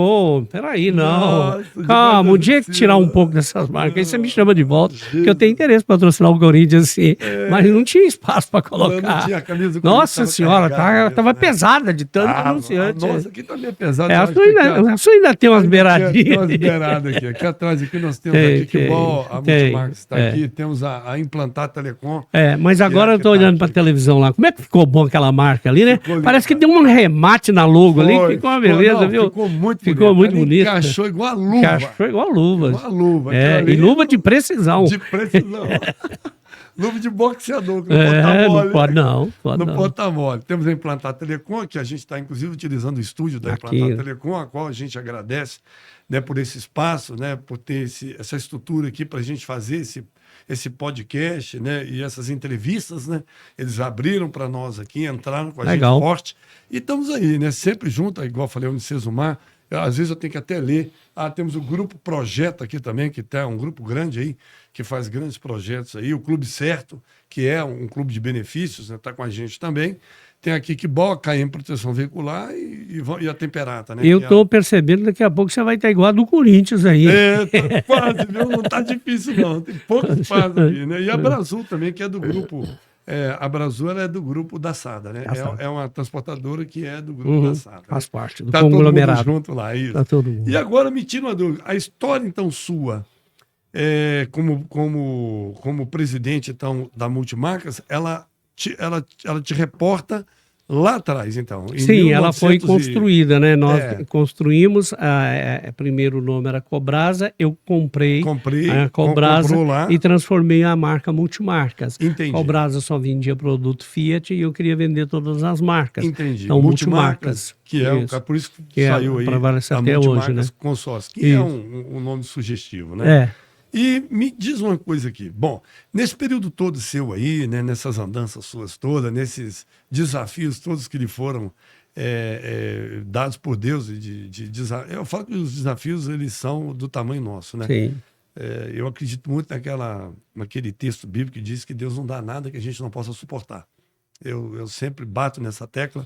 peraí, não. Nossa, calma, um dia que tirar um pouco dessas marcas, aí você me chama de volta, porque eu tenho interesse em patrocinar o Corinthians, assim, mas não tinha espaço para colocar. Não tinha a camisa do Nossa senhora, estava pesada de tanto anunciante. Nossa, aqui também é pesado. A sua ainda tem umas beiradinhas. Tem umas beiradas aqui. Aqui atrás aqui nós temos aqui, que igual a Multimarcas está aqui, temos a Implantar Telecom. Mas agora eu estou olhando para a televisão lá. Como é que ficou bom aquela marca ali, né? Parece que deu um remate na logo ali. Ficou uma beleza, viu? Ficou muito bonito. Encaixou igual a luva. Encaixou igual a luva. Igual a luva. E luva de precisão. De precisão. Luva de boxeador, que não pode não. Não pode estar mole. Temos a Implantar Telecom, que a gente está, inclusive, utilizando o estúdio da Implantar Telecom, a qual a gente agradece, né, por esse espaço, né, por ter essa estrutura aqui para a gente fazer esse podcast, né, e essas entrevistas, né, eles abriram para nós aqui, entraram com a gente forte, e estamos aí, né, sempre junto, igual eu falei, o Unicesumar, às vezes eu tenho que até ler, temos o Grupo Projeto aqui também, que é um grupo grande aí, que faz grandes projetos aí, o Clube Certo, que é um clube de benefícios, né, está com a gente também. Tem aqui que a KM Proteção Veicular e a Temperata, né? Eu estou percebendo daqui a pouco você vai estar igual a do Corinthians aí. Tá quase, viu? Não está difícil, não. Tem poucos espaços aqui, né? E a Brasil também, que é do grupo. A Brasil ela é do grupo da SADA, né? É uma transportadora que é do grupo da SADA. Faz parte do conglomerado. Todo mundo junto lá, isso. Tá todo mundo. E agora me tira uma dúvida. A história, então, sua, como presidente, então, da Multimarcas, ela te reporta lá atrás, então. Sim, ela foi construída, né? Nós construímos, primeiro o nome era Cobrasa, eu comprei a Cobrasa e transformei a marca Multimarcas. Entendi. Cobrasa só vendia produto Fiat e eu queria vender todas as marcas. Entendi. Então, Multimarcas. Que é por isso que saiu aí a até hoje, né? Consórcio, que é um nome sugestivo, né? E me diz uma coisa aqui. Bom, nesse período todo seu aí, né, nessas andanças suas todas, nesses desafios todos que lhe foram dados por Deus, eu falo que os desafios eles são do tamanho nosso, né? Sim. Eu acredito muito naquele texto bíblico que diz que Deus não dá nada que a gente não possa suportar. Eu sempre bato nessa tecla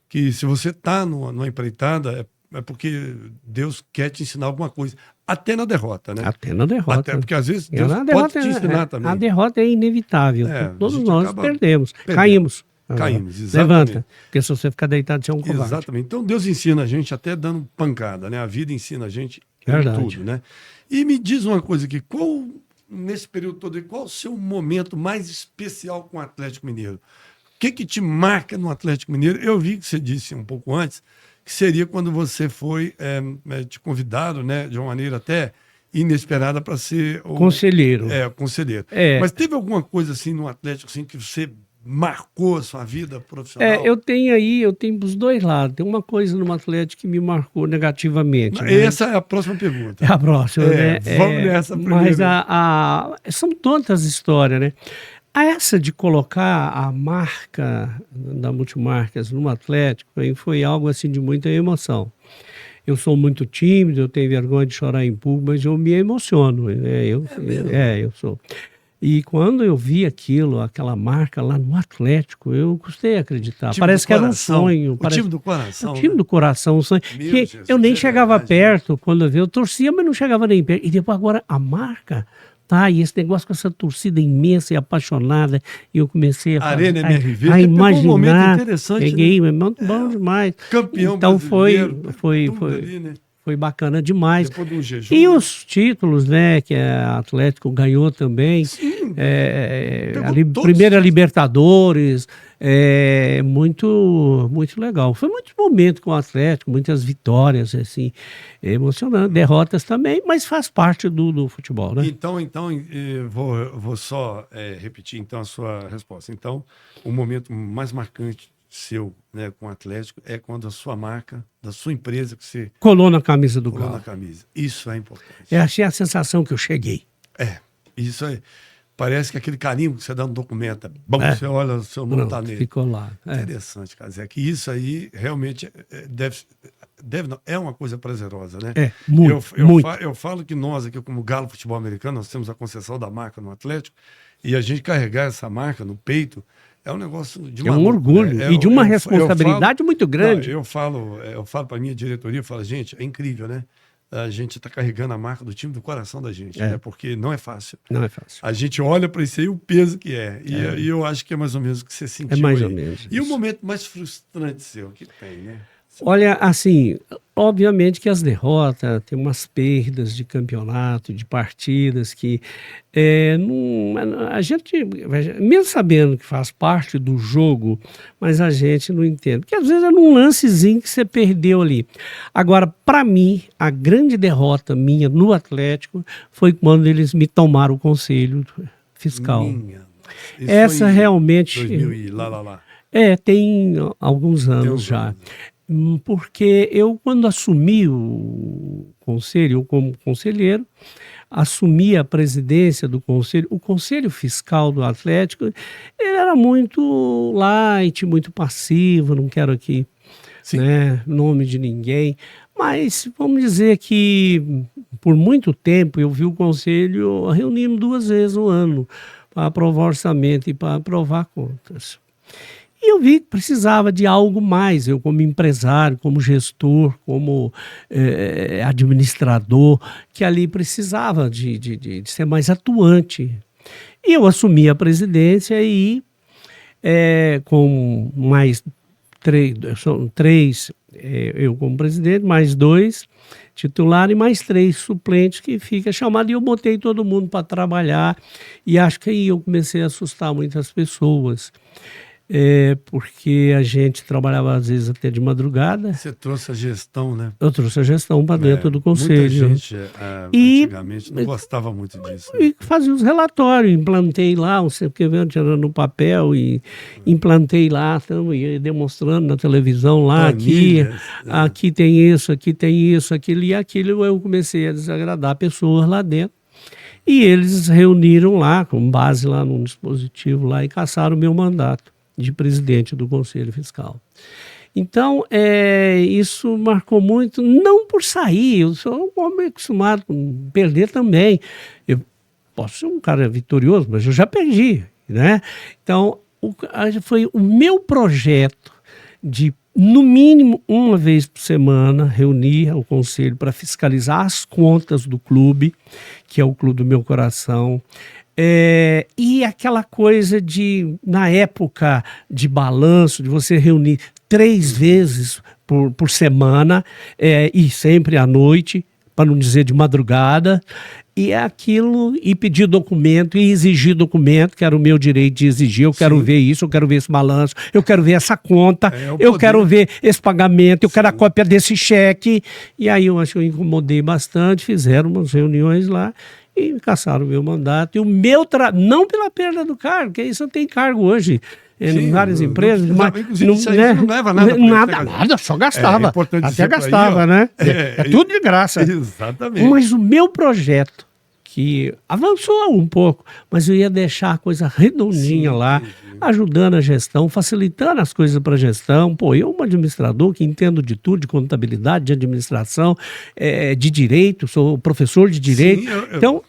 que se você está numa empreitada é porque Deus quer te ensinar alguma coisa. Até na derrota, né? Até na derrota. Até porque às vezes Deus pode te ensinar também. A derrota é inevitável. Todos nós perdemos. Caímos, exatamente. Levanta. Porque se você ficar deitado, você é um covarde. Exatamente. Então Deus ensina a gente até dando pancada, né? A vida ensina a gente tudo, né? E me diz uma coisa aqui, nesse período todo, qual o seu momento mais especial com o Atlético Mineiro? O que te marca no Atlético Mineiro? Eu vi que você disse um pouco antes, que seria quando você foi te convidado, né, de uma maneira até inesperada para ser conselheiro. Conselheiro. Mas teve alguma coisa assim no Atlético assim, que você marcou a sua vida profissional? Eu tenho os dois lados. Tem uma coisa no Atlético que me marcou negativamente. Né? Essa é a próxima pergunta. É a próxima, né? Vamos nessa primeiro. Mas são tantas histórias, né? Essa de colocar a marca da Multimarcas no Atlético foi algo assim de muita emoção. Eu sou muito tímido, eu tenho vergonha de chorar em público, mas eu me emociono. Eu sou. E quando eu vi aquilo, aquela marca lá no Atlético, eu custei a acreditar. Time Parece do que era um coração. sonho. O Parece... time do coração. O time do coração, um sonho. Meu Que Jesus, eu nem é chegava verdade, perto quando eu vi. Eu torcia, mas não chegava nem perto. E depois agora a marca, tá? E esse negócio com essa torcida imensa e apaixonada. E eu comecei Arena MRV, a que pegou um momento imaginar. interessante, Peguei, né? muito bom demais. Campeão Então brasileiro, tudo foi ali, né? bacana demais. Depois de um jejum. E né? os títulos, né, que a Atlético ganhou também, Sim, pegou a todos primeira os- Libertadores, muito legal. Foi muito momento com o Atlético, muitas vitórias, assim, emocionante, derrotas também, mas faz parte do futebol, né? Então, vou só repetir então a sua resposta. Então, o momento mais marcante seu, né, com o Atlético é quando a sua marca, da sua empresa que você Colou na camisa do colou na Galo. camisa. Isso é importante. Eu achei a sensação que eu cheguei. Isso aí. Parece que aquele carimbo que você dá no documento, bom, você olha, o seu nome Pronto, está nele. ficou lá. Interessante, cara. É que isso aí realmente não, é uma coisa prazerosa, né? Muito. Eu falo que nós aqui, como Galo Futebol Americano, nós temos a concessão da marca no Atlético, e a gente carregar essa marca no peito é um negócio de É um maluco, orgulho né? e de uma responsabilidade muito grande. Não, eu falo para a minha diretoria, eu falo, gente, é incrível, né? A gente está carregando a marca do time do coração da gente, né? Porque não é fácil. Não é fácil. A gente olha para isso aí o peso que é. E eu acho que é mais ou menos o que você sentiu. É mais aí. ou menos E o isso. momento mais frustrante seu que tem, né? Olha, assim, obviamente que as derrotas, tem umas perdas de campeonato, de partidas que a gente, mesmo sabendo que faz parte do jogo, mas a gente não entende. Porque às vezes é num lancezinho que você perdeu ali. Agora, para mim, a grande derrota minha no Atlético foi quando eles me tomaram o conselho fiscal. Isso Essa foi em realmente... 2000 e lá. Tem alguns anos Tem uns já. anos. Porque eu, quando assumi o conselho, eu como conselheiro, assumi a presidência do conselho, o conselho fiscal do Atlético, ele era muito light, muito passivo, não quero aqui nome de ninguém, mas vamos dizer que por muito tempo eu vi o conselho reunindo 2 vezes no ano para aprovar orçamento e para aprovar contas. E eu vi que precisava de algo mais, eu como empresário, como gestor, como administrador, que ali precisava de ser mais atuante. E eu assumi a presidência e com mais 3, eu como presidente, mais 2 titulares e mais 3 suplentes que fica chamado, e eu botei todo mundo para trabalhar, e acho que aí eu comecei a assustar muitas pessoas. Porque a gente trabalhava às vezes até de madrugada. Você trouxe a gestão, né? Eu trouxe a gestão para dentro do conselho. Muita gente antigamente não gostava muito disso. E fazia os relatórios, implantei lá, não sei o que, tirando no papel e implantei lá, ia demonstrando na televisão lá, aqui tem isso, aquilo e aquilo. Eu comecei a desagradar pessoas lá dentro. E eles reuniram lá, com base lá num dispositivo lá, e caçaram o meu mandato de presidente do Conselho Fiscal. Então, isso marcou muito, não por sair, eu sou um homem acostumado com perder também. Eu posso ser um cara vitorioso, mas eu já perdi, né? Então, foi o meu projeto de, no mínimo, uma vez por semana, reunir o conselho para fiscalizar as contas do clube, que é o clube do meu coração. E aquela coisa de, na época de balanço, de você reunir 3 vezes por semana, e sempre à noite, para não dizer de madrugada, e aquilo, e pedir documento, e exigir documento, que era o meu direito de exigir, eu quero ver isso, eu quero ver esse balanço, eu quero ver essa conta, eu quero ver esse pagamento, eu quero a cópia desse cheque. E aí eu acho que eu incomodei bastante, fizeram umas reuniões lá, e caçaram o meu mandato. E o meu não pela perda do cargo, porque isso eu tenho cargo hoje em várias empresas. Inclusive, isso aí não leva nada. Nada, só gastava. Até gastava, né? É tudo de graça. Exatamente. Mas o meu projeto, que avançou um pouco, mas eu ia deixar a coisa redondinha lá, ajudando a gestão, facilitando as coisas para a gestão. Eu, um administrador que entendo de tudo, de contabilidade, de administração, de direito, sou professor de direito. Então,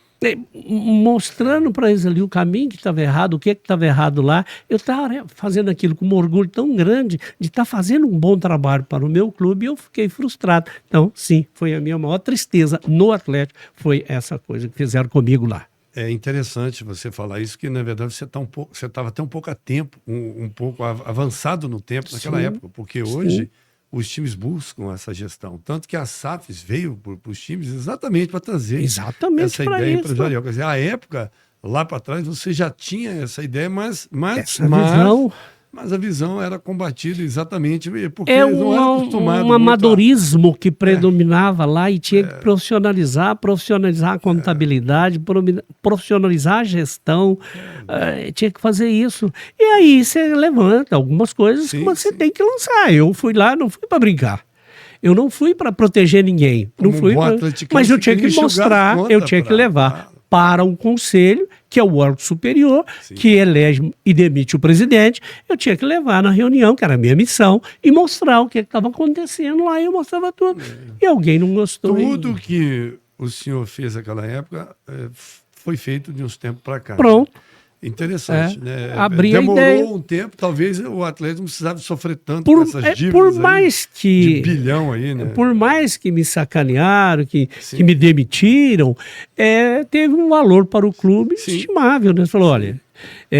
mostrando para eles ali o caminho que estava errado, o que estava errado lá. Eu estava fazendo aquilo com um orgulho tão grande de estar fazendo um bom trabalho para o meu clube e eu fiquei frustrado. Então, sim, foi a minha maior tristeza no Atlético, foi essa coisa que fizeram comigo lá. É interessante você falar isso, que na verdade você estava até um pouco a tempo, um pouco avançado no tempo naquela Sim, época, porque sim. hoje os times buscam essa gestão. Tanto que a SAFs veio para os times exatamente para trazer Exatamente essa para ideia isso. empresarial. Quer dizer, à época, lá para trás, você já tinha essa ideia, Essa visão mas a visão era combatida exatamente porque é eles não eram acostumados um amadorismo que predominava lá e tinha que profissionalizar a contabilidade, profissionalizar a gestão, tinha que fazer isso. E aí você levanta algumas coisas que você tem que lançar. Eu fui lá, não fui para brincar. Eu não fui para proteger ninguém. Não fui mas eu tinha que mostrar, eu tinha que levar para um conselho, que é o órgão superior, que elege e demite o presidente. Eu tinha que levar na reunião, que era a minha missão, e mostrar o que estava acontecendo lá. E eu mostrava tudo. E alguém não gostou. Tudo que o senhor fez naquela época foi feito de uns tempos para cá. Pronto. Interessante, né? Demorou um tempo, talvez o Atlético não precisava sofrer tanto com essas dívidas por mais que, de bilhão aí, né? Por mais que me sacanearam, que me demitiram, teve um valor para o clube estimável, né? Você falou, olha,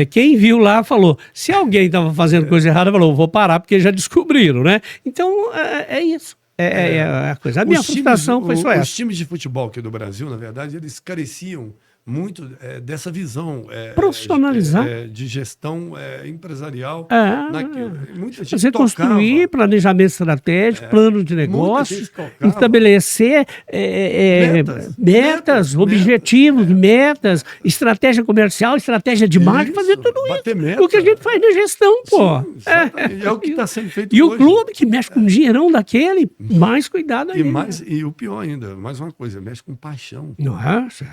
quem viu lá falou, se alguém estava fazendo coisa errada, falou, vou parar porque já descobriram, né? Então, é isso. A coisa. A minha frustração foi só essa. Os times de futebol aqui do Brasil, na verdade, eles careciam muito dessa visão profissionalizar de gestão empresarial. Muita gente você construir planejamento estratégico, plano de negócio, estabelecer metas, objetivos, estratégia comercial, estratégia de marketing, fazer tudo isso. O que a gente faz na gestão, pô. É o que está sendo feito e hoje. O clube que mexe com um dinheirão daquele, mais cuidado ainda. E o pior ainda, mais uma coisa, mexe com paixão. Nossa,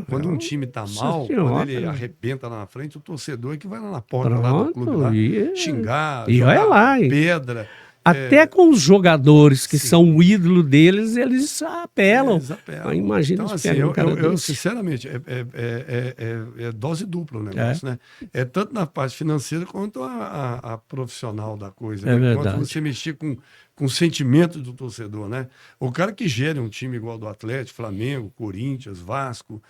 quando um time está mal, quando ele arrebenta lá na frente, o torcedor é que vai lá na porta lá do clube lá, xingar, jogar pedra. Até com os jogadores que são o ídolo deles, eles apelam. Imagina então, assim, eu sinceramente, é dose dupla o negócio, né? É tanto na parte financeira quanto a profissional da coisa. Quanto você mexer com o sentimento do torcedor, né? O cara que gera um time igual do Atlético, Flamengo, Corinthians, Vasco,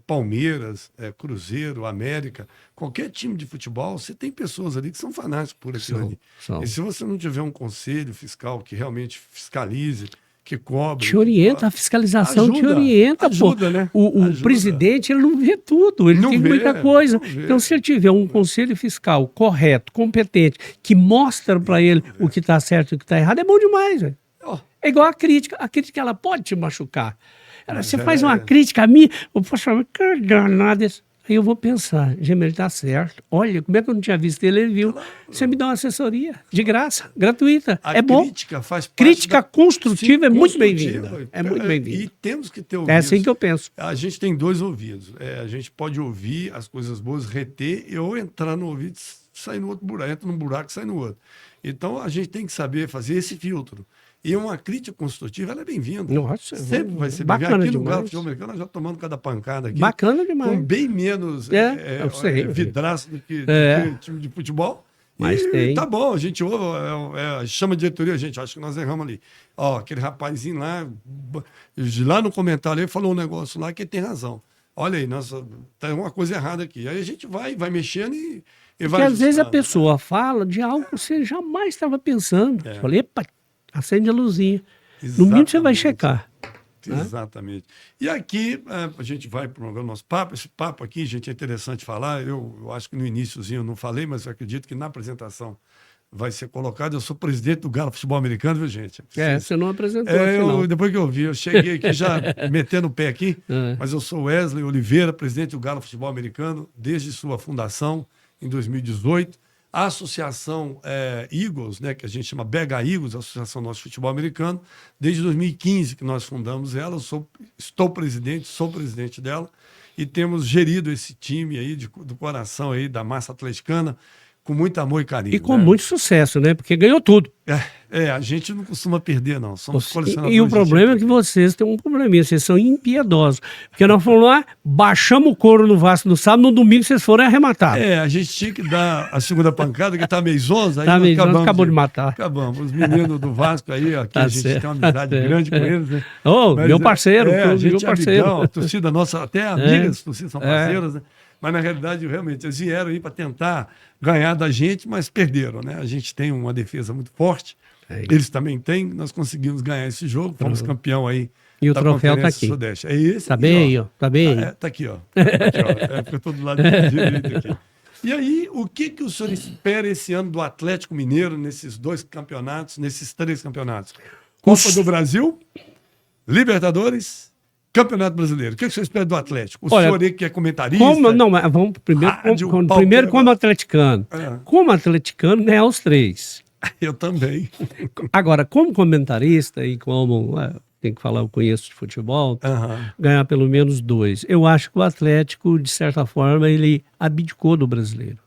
Palmeiras, Cruzeiro, América, qualquer time de futebol, você tem pessoas ali que são fanáticos por aquilo ali. E se você não tiver um conselho fiscal que realmente fiscalize, que cobre... Te orienta, a fiscalização te orienta, ajuda, né? O presidente, ele não vê tudo, ele tem muita coisa. Então, se ele tiver um conselho fiscal correto, competente, que mostra para ele o que está certo e o que está errado, é bom demais, velho. É igual a crítica ela pode te machucar. Você faz uma crítica a mim, eu posso falar, que danado isso. Aí eu vou pensar, ele está certo. Olha, como é que eu não tinha visto ele viu. Você me dá uma assessoria, de graça, gratuita. É bom. Crítica faz parte crítica construtiva é muito bem-vinda. É muito bem-vinda. E temos que ter ouvidos. É assim que eu penso. A gente tem dois ouvidos. A gente pode ouvir as coisas boas, reter, ou entrar no ouvido e sair no outro buraco. Entra num buraco e sai no outro. Então, a gente tem que saber fazer esse filtro. E uma crítica construtiva, ela é bem-vinda. Nossa, sempre vai ser bem-vinda. Aqui no Galo Futebol Americano, nós já tomando cada pancada aqui. Bacana demais. Com bem menos vidraço do que time de futebol. Mas tem. Tá bom, a gente ouve, chama a diretoria, gente, acho que nós erramos ali. Aquele rapazinho lá no comentário, ele falou um negócio lá que tem razão. Olha aí, tem uma coisa errada aqui. Aí a gente vai mexendo e vai Porque às vezes a pessoa fala de algo que você jamais estava pensando. Eu falei, epa, acende a luzinha. No mínimo você vai checar. Exatamente. E aqui a gente vai para o nosso papo. Esse papo aqui, gente, é interessante falar. Eu acho que no iniciozinho eu não falei, mas eu acredito que na apresentação vai ser colocado. Eu sou presidente do Galo Futebol Americano, viu, gente? Você não apresentou. Depois que eu vi, eu cheguei aqui já metendo o pé aqui, mas eu sou Wesley Oliveira, presidente do Galo Futebol Americano, desde sua fundação, em 2018. A associação Eagles, né, que a gente chama BH Eagles, a Associação Nosso Futebol Americano, desde 2015 que nós fundamos ela, sou presidente dela, e temos gerido esse time aí do coração aí da massa atleticana, com muito amor e carinho. E com né? muito sucesso, né? Porque ganhou tudo. A gente não costuma perder, não. Somos colecionadores. E o problema é que vocês têm um probleminha, vocês são impiedosos. Porque nós falamos lá, baixamos o couro no Vasco no sábado, no domingo vocês foram arrematar. A gente tinha que dar a segunda pancada, que tá meio zonza. Aí Tá nós meio zonza, acabou de matar. Acabamos. Os meninos do Vasco aí, aqui Tá a gente certo, tem uma amizade grande com eles, né? Ô, Mas, meu parceiro, a gente meu parceiro. amigão, a torcida nossa, até amigas, torcidas são parceiras, né? Mas, na realidade, realmente, eles vieram aí para tentar ganhar da gente, mas perderam, né? A gente tem uma defesa muito forte, eles também têm, nós conseguimos ganhar esse jogo, fomos campeão aí. E o troféu tá aqui. Sudeste. É esse Tá aqui, bem aí, ó. Tá bem aí. Tá aqui, ó. Tá aqui, ó. Fica todo lado direito aqui. E aí, o que o senhor espera esse ano do Atlético Mineiro nesses dois campeonatos, nesses três campeonatos? Copa do Brasil, Libertadores, Campeonato Brasileiro. O que o senhor espera do Atlético? O senhor aí que é comentarista? Não, mas vamos primeiro, Rádio, primeiro como atleticano. Como atleticano, ganhar os três. Eu também. Agora, como comentarista e como tem que falar, eu conheço de futebol, ganhar pelo menos 2. Eu acho que o Atlético, de certa forma, ele abdicou do brasileiro.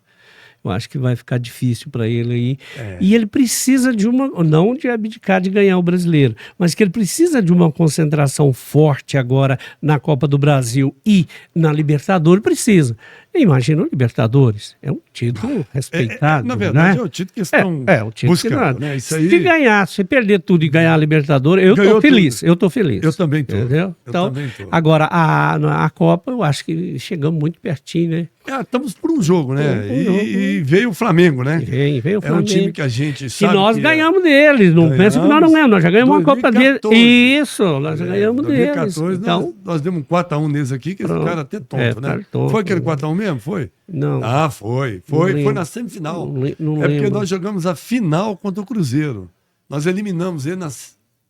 Eu acho que vai ficar difícil para ele aí. E ele precisa de não de abdicar de ganhar o brasileiro, mas que ele precisa de uma concentração forte agora na Copa do Brasil e na Libertadores, precisa. Imagina o Libertadores, é um título respeitado. Na verdade, né? é o título que estão o título buscando. Né? Isso aí... Se ganhar, se perder tudo e ganhar a Libertadores, eu estou feliz. Eu estou feliz. Eu também estou. Entendeu? Então, agora, a Copa, eu acho que chegamos muito pertinho, né? Estamos por um jogo, né? E veio o Flamengo, né? Veio o Flamengo. É um time que a gente sabe. Que nós ganhamos deles. Não pensa que nós não ganhamos. Nós já ganhamos 2014. Uma Copa deles. Isso, nós já ganhamos 2014, deles. Então, nós demos um 4x1 neles aqui, que esse cara até tonto, né? Tonto, foi aquele 4x1 mesmo? Foi? Não. Foi na semifinal. Não porque lembro. nós jogamos a final contra o Cruzeiro. Nós eliminamos ele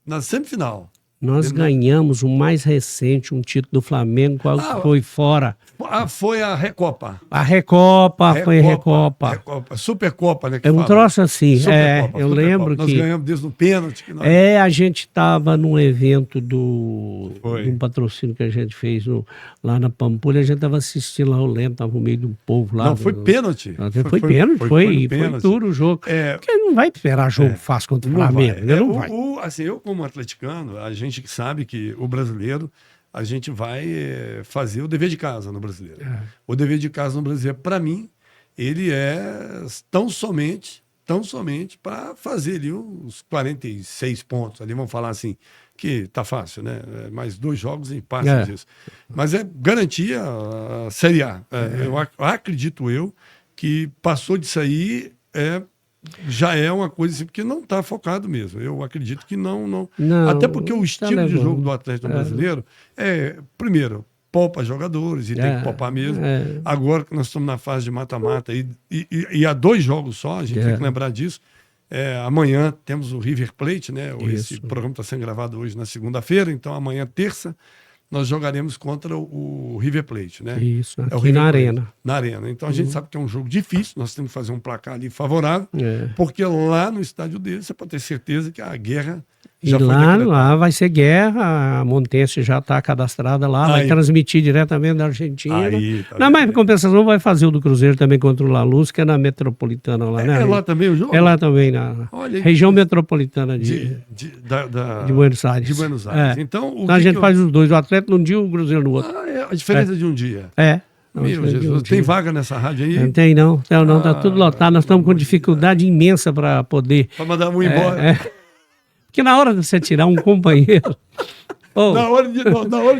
na semifinal. Nós ganhamos o mais recente, um título do Flamengo, qual foi fora. Foi a Recopa. A Recopa, foi a Recopa. Supercopa, né? É um troço assim. Eu lembro nós que... Nós ganhamos desde o pênalti. A gente estava num evento de um patrocínio que a gente fez lá na Pampulha, a gente estava assistindo lá, eu lembro, estava no meio de um povo lá. Não, foi pênalti. Foi pênalti, foi duro o jogo. Porque não vai esperar jogo fácil contra o Flamengo. Não vai. Assim, eu como atleticano, a gente sabe que o brasileiro, a gente vai fazer o dever de casa no brasileiro. O dever de casa no brasileiro, para mim, ele é tão somente para fazer ali uns 46 pontos, ali vamos falar assim, que tá fácil, né? Mais 2 jogos e passa disso. Mas é garantia a Série A. Eu acredito que passou disso aí, já é uma coisa assim, porque não está focado mesmo. Eu acredito que não. Até porque o estilo de jogo do Atlético brasileiro primeiro, poupa jogadores e tem que poupar mesmo. Agora que nós estamos na fase de mata-mata e há 2 jogos só, a gente tem que lembrar disso. Amanhã temos o River Plate, né? Esse programa está sendo gravado hoje na segunda-feira, então amanhã, terça, nós jogaremos contra o River Plate, né? Isso, aqui na Arena. Na Arena. Então a gente sabe que é um jogo difícil, nós temos que fazer um placar ali favorável, porque lá no estádio dele você pode ter certeza que a guerra já foi decretada. Lá vai ser guerra, a Montense já está cadastrada lá, vai transmitir diretamente da Argentina. Mas em compensação vai fazer o do Cruzeiro também contra o La Luz, que é na Metropolitana lá, né? É lá também o jogo? É lá também, na região metropolitana de Buenos Aires. De Buenos Aires. Então, a gente faz os dois, o Atlético num dia e o Cruzeiro no outro. A diferença de um dia. Meu Jesus, tem vaga nessa rádio aí? Não tem não, tá tudo lotado, nós estamos com dificuldade imensa para poder... Para mandar um embora. Porque na hora de você tirar um companheiro... na hora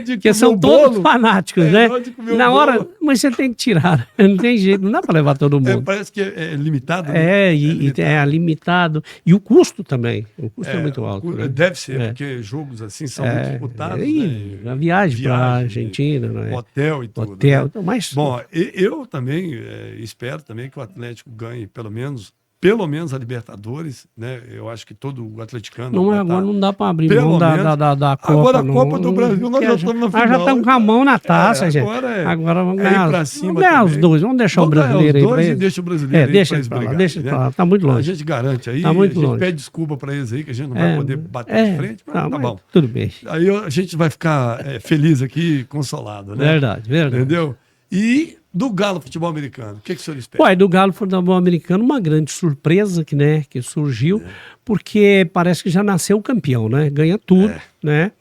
de porque são todos fanáticos, né? Na hora, mas você tem que tirar, não tem jeito, não dá para levar todo mundo. Parece que é limitado. Né? É limitado. E o custo também, o custo é muito alto. Né? Deve ser, porque jogos assim são muito disputados. Né? A viagem para a Argentina, né? Hotel e tudo. Né? Então, bom, eu também espero também que o Atlético ganhe pelo menos a Libertadores, né? Eu acho que todo o atleticano... Agora não dá para abrir mão da Copa. Agora a Copa do Brasil, nós já estamos na final. Nós já estamos com a mão na taça, gente. Agora vamos ganhar, vamos ganhar os dois. Vamos deixar o brasileiro aí para eles. Deixa o brasileiro deixa para lá, deixa para lá. Está muito longe. A gente garante aí, tá muito a gente longe. pede desculpa para eles aí, que a gente não vai poder bater de frente, mas tá bom. Tudo bem. Aí a gente vai ficar feliz aqui, consolado, né? Verdade. Entendeu? E Do Galo Futebol Americano, o que o senhor espera? Uai, do Galo Futebol Americano, uma grande surpresa que surgiu, porque parece que já nasceu campeão, né? Ganha tudo, né?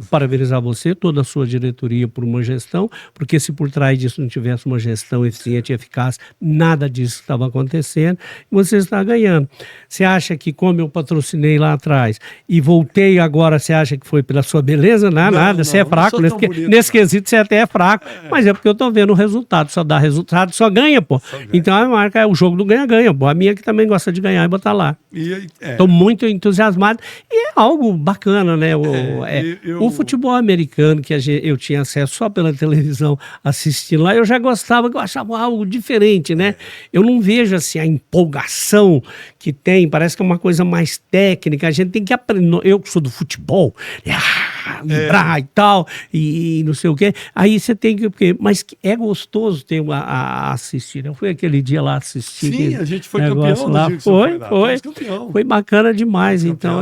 Parabenizar você, toda a sua diretoria por uma gestão, porque se por trás disso não tivesse uma gestão eficiente e eficaz, nada disso estava acontecendo, e você está ganhando. Você acha que, como eu patrocinei lá atrás e voltei agora, você acha que foi pela sua beleza? Não, nada, você é fraco, nesse quesito você até é fraco, mas é porque eu estou vendo o resultado, só dá resultado, só ganha, pô. Então a marca é o jogo do ganha-ganha, pô. A minha que também gosta de ganhar e botar lá. Estou muito entusiasmado e é algo bacana, né? O futebol americano que eu tinha acesso só pela televisão assistindo lá, eu já gostava, eu achava algo diferente, né? Eu não vejo assim a empolgação que tem, parece que é uma coisa mais técnica, a gente tem que aprender. Eu que sou do futebol, vibrar e tal, e não sei o quê. Aí você tem que. Mas é gostoso ter a assistir. Eu fui aquele dia lá assistir. Sim, a gente foi campeão lá. Foi bacana demais. Então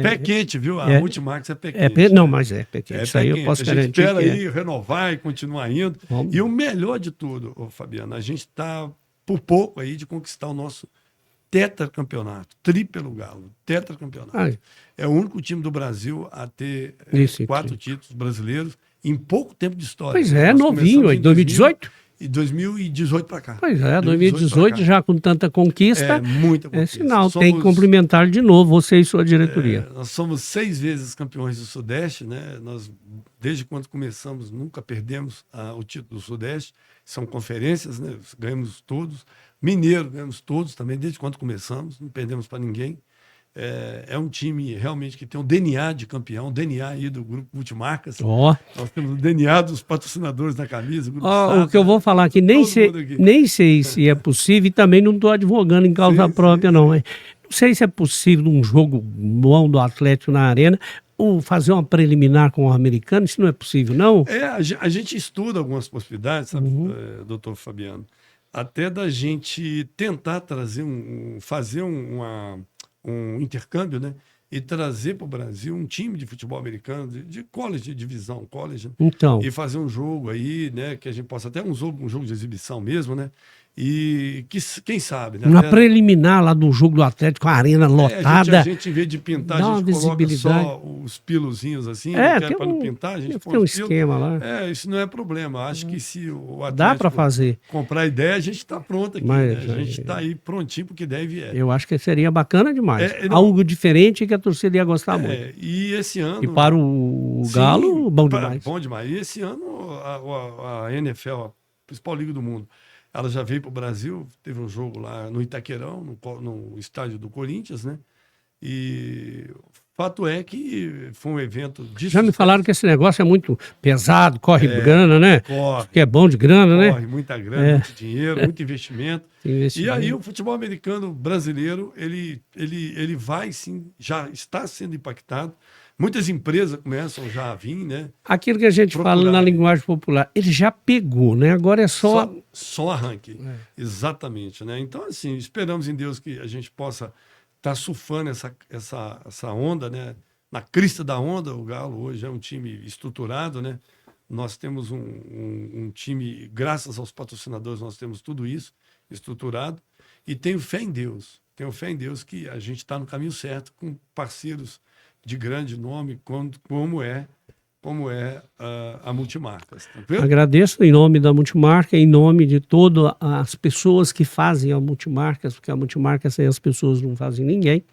pé quente, viu? A Multimarcas é pé quente. Não, mas é pé quente. Isso aí eu posso garantir. A gente espera aí renovar e continuar indo. Vamos. E o melhor de tudo, Fabiano, a gente está por pouco aí de conquistar o nosso tetracampeonato, pelo Galo, tetracampeonato. É o único time do Brasil a ter 4 títulos brasileiros em pouco tempo de história. Pois é, novinho, em 2018? E 2018 para cá. Pois é, 2018 já com tanta conquista. Muita conquista. É sinal, tem que cumprimentar de novo você e sua diretoria. Nós somos 6 vezes campeões do Sudeste, né? Nós, desde quando começamos, nunca perdemos o título do Sudeste. São conferências, né? Ganhamos todos. Mineiro, ganhamos todos também, desde quando começamos, não perdemos para ninguém. É um time realmente que tem um DNA de campeão, um DNA aí do Grupo Multimarcas. Nós temos o DNA dos patrocinadores na camisa. O que eu vou falar aqui, nem sei se é possível, e também não estou advogando em causa própria, não. Não sei se é possível, num jogo bom do Atlético na Arena, fazer uma preliminar com o americano, isso não é possível, não? A gente estuda algumas possibilidades, sabe, doutor Fabiano? Até da gente tentar fazer um intercâmbio, né? E trazer para o Brasil um time de futebol americano, de college, de divisão, college, né? Então. E fazer um jogo aí, né? Que a gente possa até um jogo de exibição mesmo, né? E quem sabe, né? Uma preliminar lá do jogo do Atlético, a arena lotada. A gente, em vez de pintar, a gente coloca só os pilozinhos assim, para não pintar, a gente põe um esquema lá. Isso não é problema. Acho que se o Atlético dá para fazer. Comprar ideia, a gente está pronto aqui. Né? A gente está aí prontinho porque deve Eu acho que seria bacana demais. Algo diferente que a torcida ia gostar muito. E esse ano. E para o Galo, bom demais. Bom demais. E esse ano a NFL, a principal liga do mundo, ela já veio para o Brasil, teve um jogo lá no Itaquerão, no estádio do Corinthians, né? E o fato é que foi um evento de Já me falaram que esse negócio é muito pesado, corre grana, né? Que é bom de grana, né? Corre muita grana, muito dinheiro, muito investimento. E aí o futebol americano brasileiro, ele vai sim, já está sendo impactado. Muitas empresas começam já a vir, né? Aquilo que a gente fala na linguagem popular, ele já pegou, né? Agora é só arranque. Exatamente, né? Então, assim, esperamos em Deus que a gente possa estar surfando essa onda, né? Na crista da onda, o Galo hoje é um time estruturado, né? Nós temos um time, graças aos patrocinadores, nós temos tudo isso estruturado. E tenho fé em Deus. Tenho fé em Deus que a gente está no caminho certo, com parceiros de grande nome, como é a Multimarcas. Tá? Agradeço em nome da Multimarca, em nome de todas as pessoas que fazem a Multimarcas, porque a Multimarcas sem as pessoas não fazem ninguém.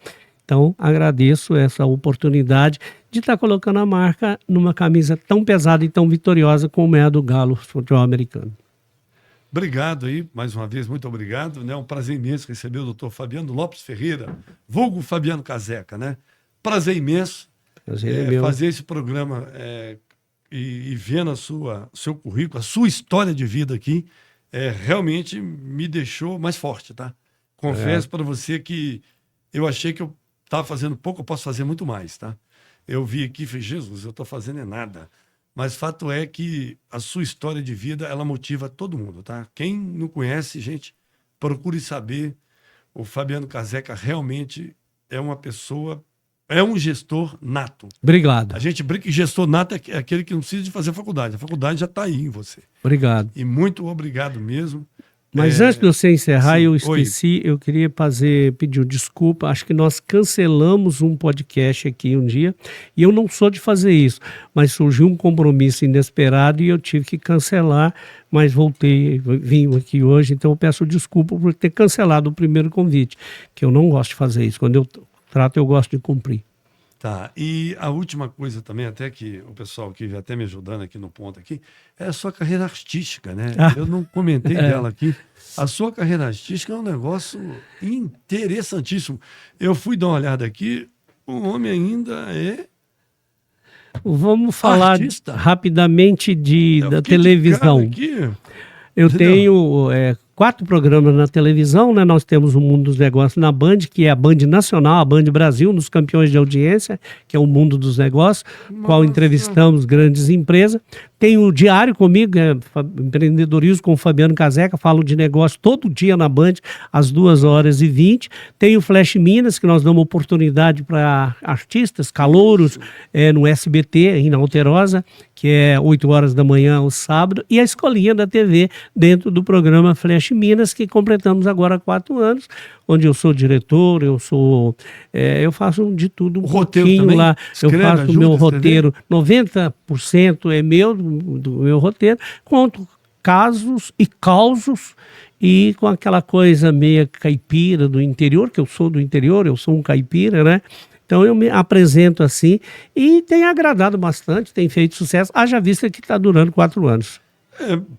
Então, agradeço essa oportunidade de estar colocando a marca numa camisa tão pesada e tão vitoriosa como é a do Galo Futebol Americano. Obrigado aí, mais uma vez, muito obrigado. É um prazer imenso receber o doutor Fabiano Lopes Ferreira, vulgo Fabiano Caseca, né? Prazer imenso fazer esse programa e vendo seu currículo, a sua história de vida aqui, realmente me deixou mais forte, tá? Confesso para você que eu achei que eu estava fazendo pouco, eu posso fazer muito mais, tá? Eu vi aqui e falei, Jesus, eu estou fazendo nada. Mas fato é que a sua história de vida, ela motiva todo mundo, tá? Quem não conhece, gente, procure saber. O Fabiano Caseca realmente é uma pessoa é um gestor nato. Obrigado. A gente brinca que gestor nato é aquele que não precisa de fazer faculdade. A faculdade já está aí em você. Obrigado. E muito obrigado mesmo. Mas antes de você encerrar, sim, eu esqueci, eu queria pedir desculpa. Acho que nós cancelamos um podcast aqui um dia, e eu não sou de fazer isso, mas surgiu um compromisso inesperado e eu tive que cancelar, mas vim aqui hoje, então eu peço desculpa por ter cancelado o primeiro convite, que eu não gosto de fazer isso. Quando eu trato, eu gosto de cumprir. Tá, e a última coisa também, até que o pessoal aqui até me ajudando aqui no ponto aqui, é a sua carreira artística, né? Eu não comentei dela aqui. A sua carreira artística é um negócio interessantíssimo. Eu fui dar uma olhada aqui, o homem ainda é Vamos falar artista. Rapidamente da fiquei de televisão. cara aqui, Eu entendeu? tenho 4 programas na televisão, né? Nós temos o Mundo dos Negócios na Band, que é a Band Nacional, a Band Brasil, nos campeões de audiência, que é o Mundo dos Negócios, qual entrevistamos grandes empresas. Tem o Diário comigo, Empreendedorismo com o Fabiano Caseca, falo de negócio todo dia na Band, às 2h20. Tem o Flash Minas, que nós damos oportunidade para artistas, calouros, no SBT, aí na Alterosa, que é 8h da manhã ao sábado, e a Escolinha da TV, dentro do programa Flash Minas, que completamos agora 4 anos, onde eu sou diretor, eu faço de tudo um pouquinho também? lá. Escreve, eu faço o ajuda meu a escrever? roteiro, 90% é meu, do meu roteiro, conto casos e causos, e com aquela coisa meia caipira do interior, que eu sou do interior, eu sou um caipira, né? Então eu me apresento assim e tem agradado bastante, tem feito sucesso, haja vista que está durando 4 anos.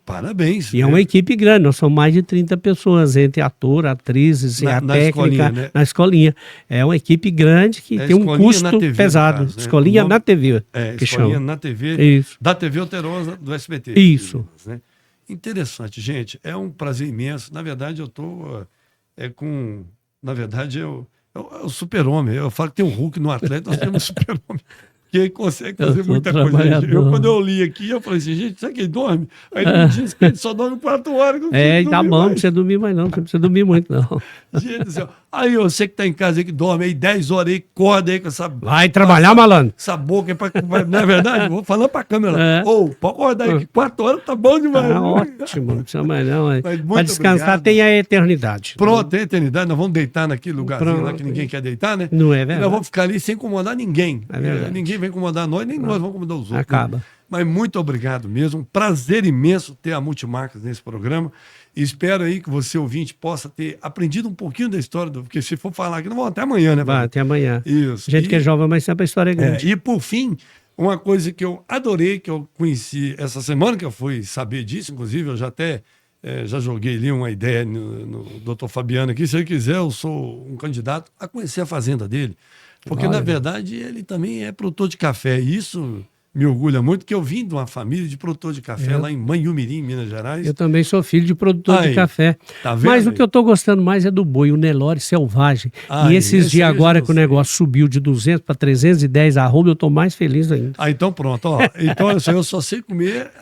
Parabéns. E é uma equipe grande, nós somos mais de 30 pessoas, entre ator, atrizes, e a técnica, escolinha, né? na escolinha. É uma equipe grande que tem um custo na TV, pesado. no caso, né? Escolinha na TV, que escolinha chama. na TV, Isso. da TV Alterosa, do SBT. Isso. Né? Interessante, gente. É um prazer imenso. Na verdade, eu estou com... Na verdade, eu o super-homem. Eu falo que tem um Hulk no Atlético, nós temos um super-homem. Que ele consegue fazer muita coisa. Quando eu li aqui, eu falei assim, gente, será que ele dorme? Aí ele me disse que ele só dorme 4 horas. Tá bom, não precisa dormir mais não, não precisa dormir muito não. Gente do céu. Aí você que tá em casa aí, que dorme aí 10 horas aí, acorda aí com essa... Vai trabalhar, malandro. Essa boca aí, não é verdade? Vou falando pra câmera. Pode acordar aí, que 4 horas tá bom demais. Ótimo, não precisa mais não. Pra descansar obrigado. Tem a eternidade. Pronto, tem a eternidade. Nós vamos deitar naquele lugarzinho lá que ninguém quer deitar, né? Não é verdade? Nós vamos ficar ali sem incomodar ninguém. É verdade. Ninguém vai incomodar nós, nem nós vamos incomodar os outros. Acaba. Né? Mas muito obrigado mesmo. Um prazer imenso ter a Multimarcas nesse programa. E espero aí que você, ouvinte, possa ter aprendido um pouquinho da história, porque se for falar aqui, não vão até amanhã, né? Vai, até amanhã. Isso. Gente que é jovem, mas sempre a história é grande. E por fim, uma coisa que eu adorei, que eu conheci essa semana, que eu fui saber disso, inclusive, eu já até já joguei ali uma ideia no Dr. Fabiano aqui, se ele quiser, eu sou um candidato a conhecer a fazenda dele. Porque, na verdade, ele também é produtor de café. E isso me orgulha muito, que eu vim de uma família de produtor de café lá em Manhumirim, Minas Gerais. Eu também sou filho de produtor de café. Tá vendo? Mas o que eu estou gostando mais é do boi, o Nelore selvagem. E esses dias agora que o negócio subiu de 200 para 310 arroba, eu estou mais feliz ainda. Então pronto, ó. Então eu só sei comer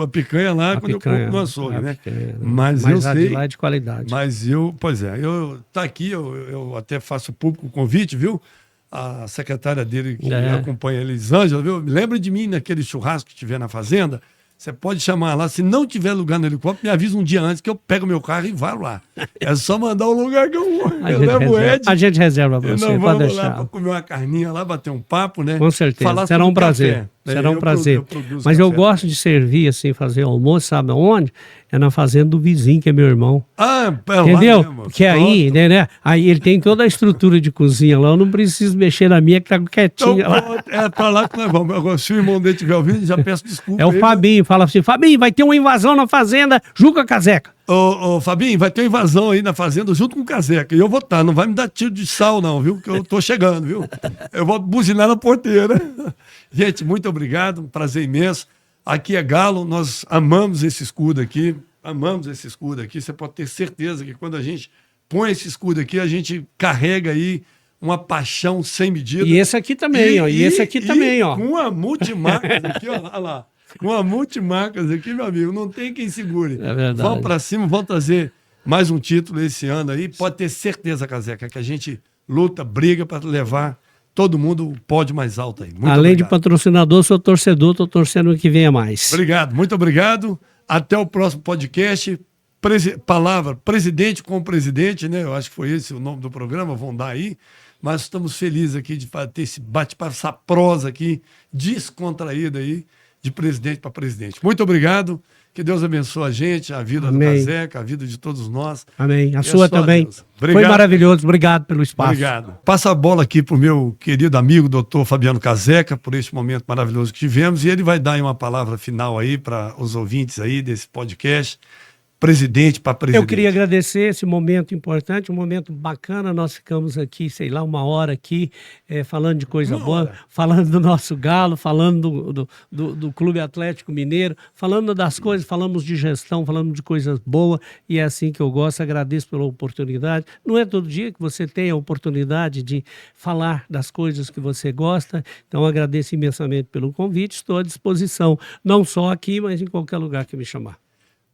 a picanha lá quando eu compro no açougue, né? Mas eu sei. De lá é de qualidade. Mas tá aqui, eu até faço público o convite, viu? A secretária dele que acompanha, Elisângela, viu? Lembra de mim naquele churrasco que tiver na fazenda? Você pode chamar lá. Se não tiver lugar no helicóptero, me avisa um dia antes que eu pego meu carro e vou lá. É só mandar o lugar que eu vou. Eu levo o Ed. A gente reserva para você, pode deixar. Lá para comer uma carninha lá, bater um papo, né? Com certeza, será um prazer. Será um prazer. Mas eu gosto de servir, assim, fazer almoço, sabe aonde? É na fazenda do vizinho, que é meu irmão. Entendeu? Lá, porque aí, né? Aí ele tem toda a estrutura de cozinha lá, eu não preciso mexer na minha, que tá quietinha então, lá. É pra lá que nós vamos. Agora, se o irmão dele estiver ouvindo, já peço desculpa. É o Fabinho, fala assim, Fabinho, vai ter uma invasão na fazenda, Juca Caseca. Ô, Fabinho, vai ter uma invasão aí na fazenda junto com o Caseca. E eu vou estar, não vai me dar tiro de sal não, viu? Que eu tô chegando, viu? Eu vou buzinar na porteira. Gente, muito obrigado, um prazer imenso. Aqui é Galo, nós amamos esse escudo aqui, Você pode ter certeza que quando a gente põe esse escudo aqui, a gente carrega aí uma paixão sem medida. E esse aqui também, ó. E esse aqui também, ó. Com a Multimarcas aqui, ó. Olha lá. Com a Multimarcas aqui, meu amigo, não tem quem segure. É verdade. Vamos para cima, vamos trazer mais um título esse ano aí. Pode ter certeza, Caseca, que a gente luta, briga para levar todo mundo pode mais alto aí. Muito Além de obrigado. patrocinador, sou torcedor, estou torcendo que venha mais. Obrigado, muito obrigado. Até o próximo podcast. Palavra presidente com presidente, né? Eu acho que foi esse o nome do programa, vão dar aí. Mas estamos felizes aqui de ter esse bate-papo, essa prosa aqui, descontraída aí, de presidente para presidente. Muito obrigado. Que Deus abençoe a gente, a vida do Amém. Caseca, a vida de todos nós. Amém. A E sua só a também. Deus. Obrigado. Foi maravilhoso. Obrigado pelo espaço. Obrigado. Passa a bola aqui para o meu querido amigo, doutor Fabiano Caseca, por este momento maravilhoso que tivemos, e ele vai dar aí uma palavra final aí para os ouvintes aí desse podcast, presidente para presidente. Eu queria agradecer esse momento importante, um momento bacana. Nós ficamos aqui, sei lá, 1 hora aqui, falando de coisa boa, falando do nosso Galo, falando do Clube Atlético Mineiro, falando das coisas, falamos de gestão, falando de coisas boas, e é assim que eu gosto. Agradeço pela oportunidade. Não é todo dia que você tem a oportunidade de falar das coisas que você gosta, então agradeço imensamente pelo convite. Estou à disposição, não só aqui, mas em qualquer lugar que me chamar.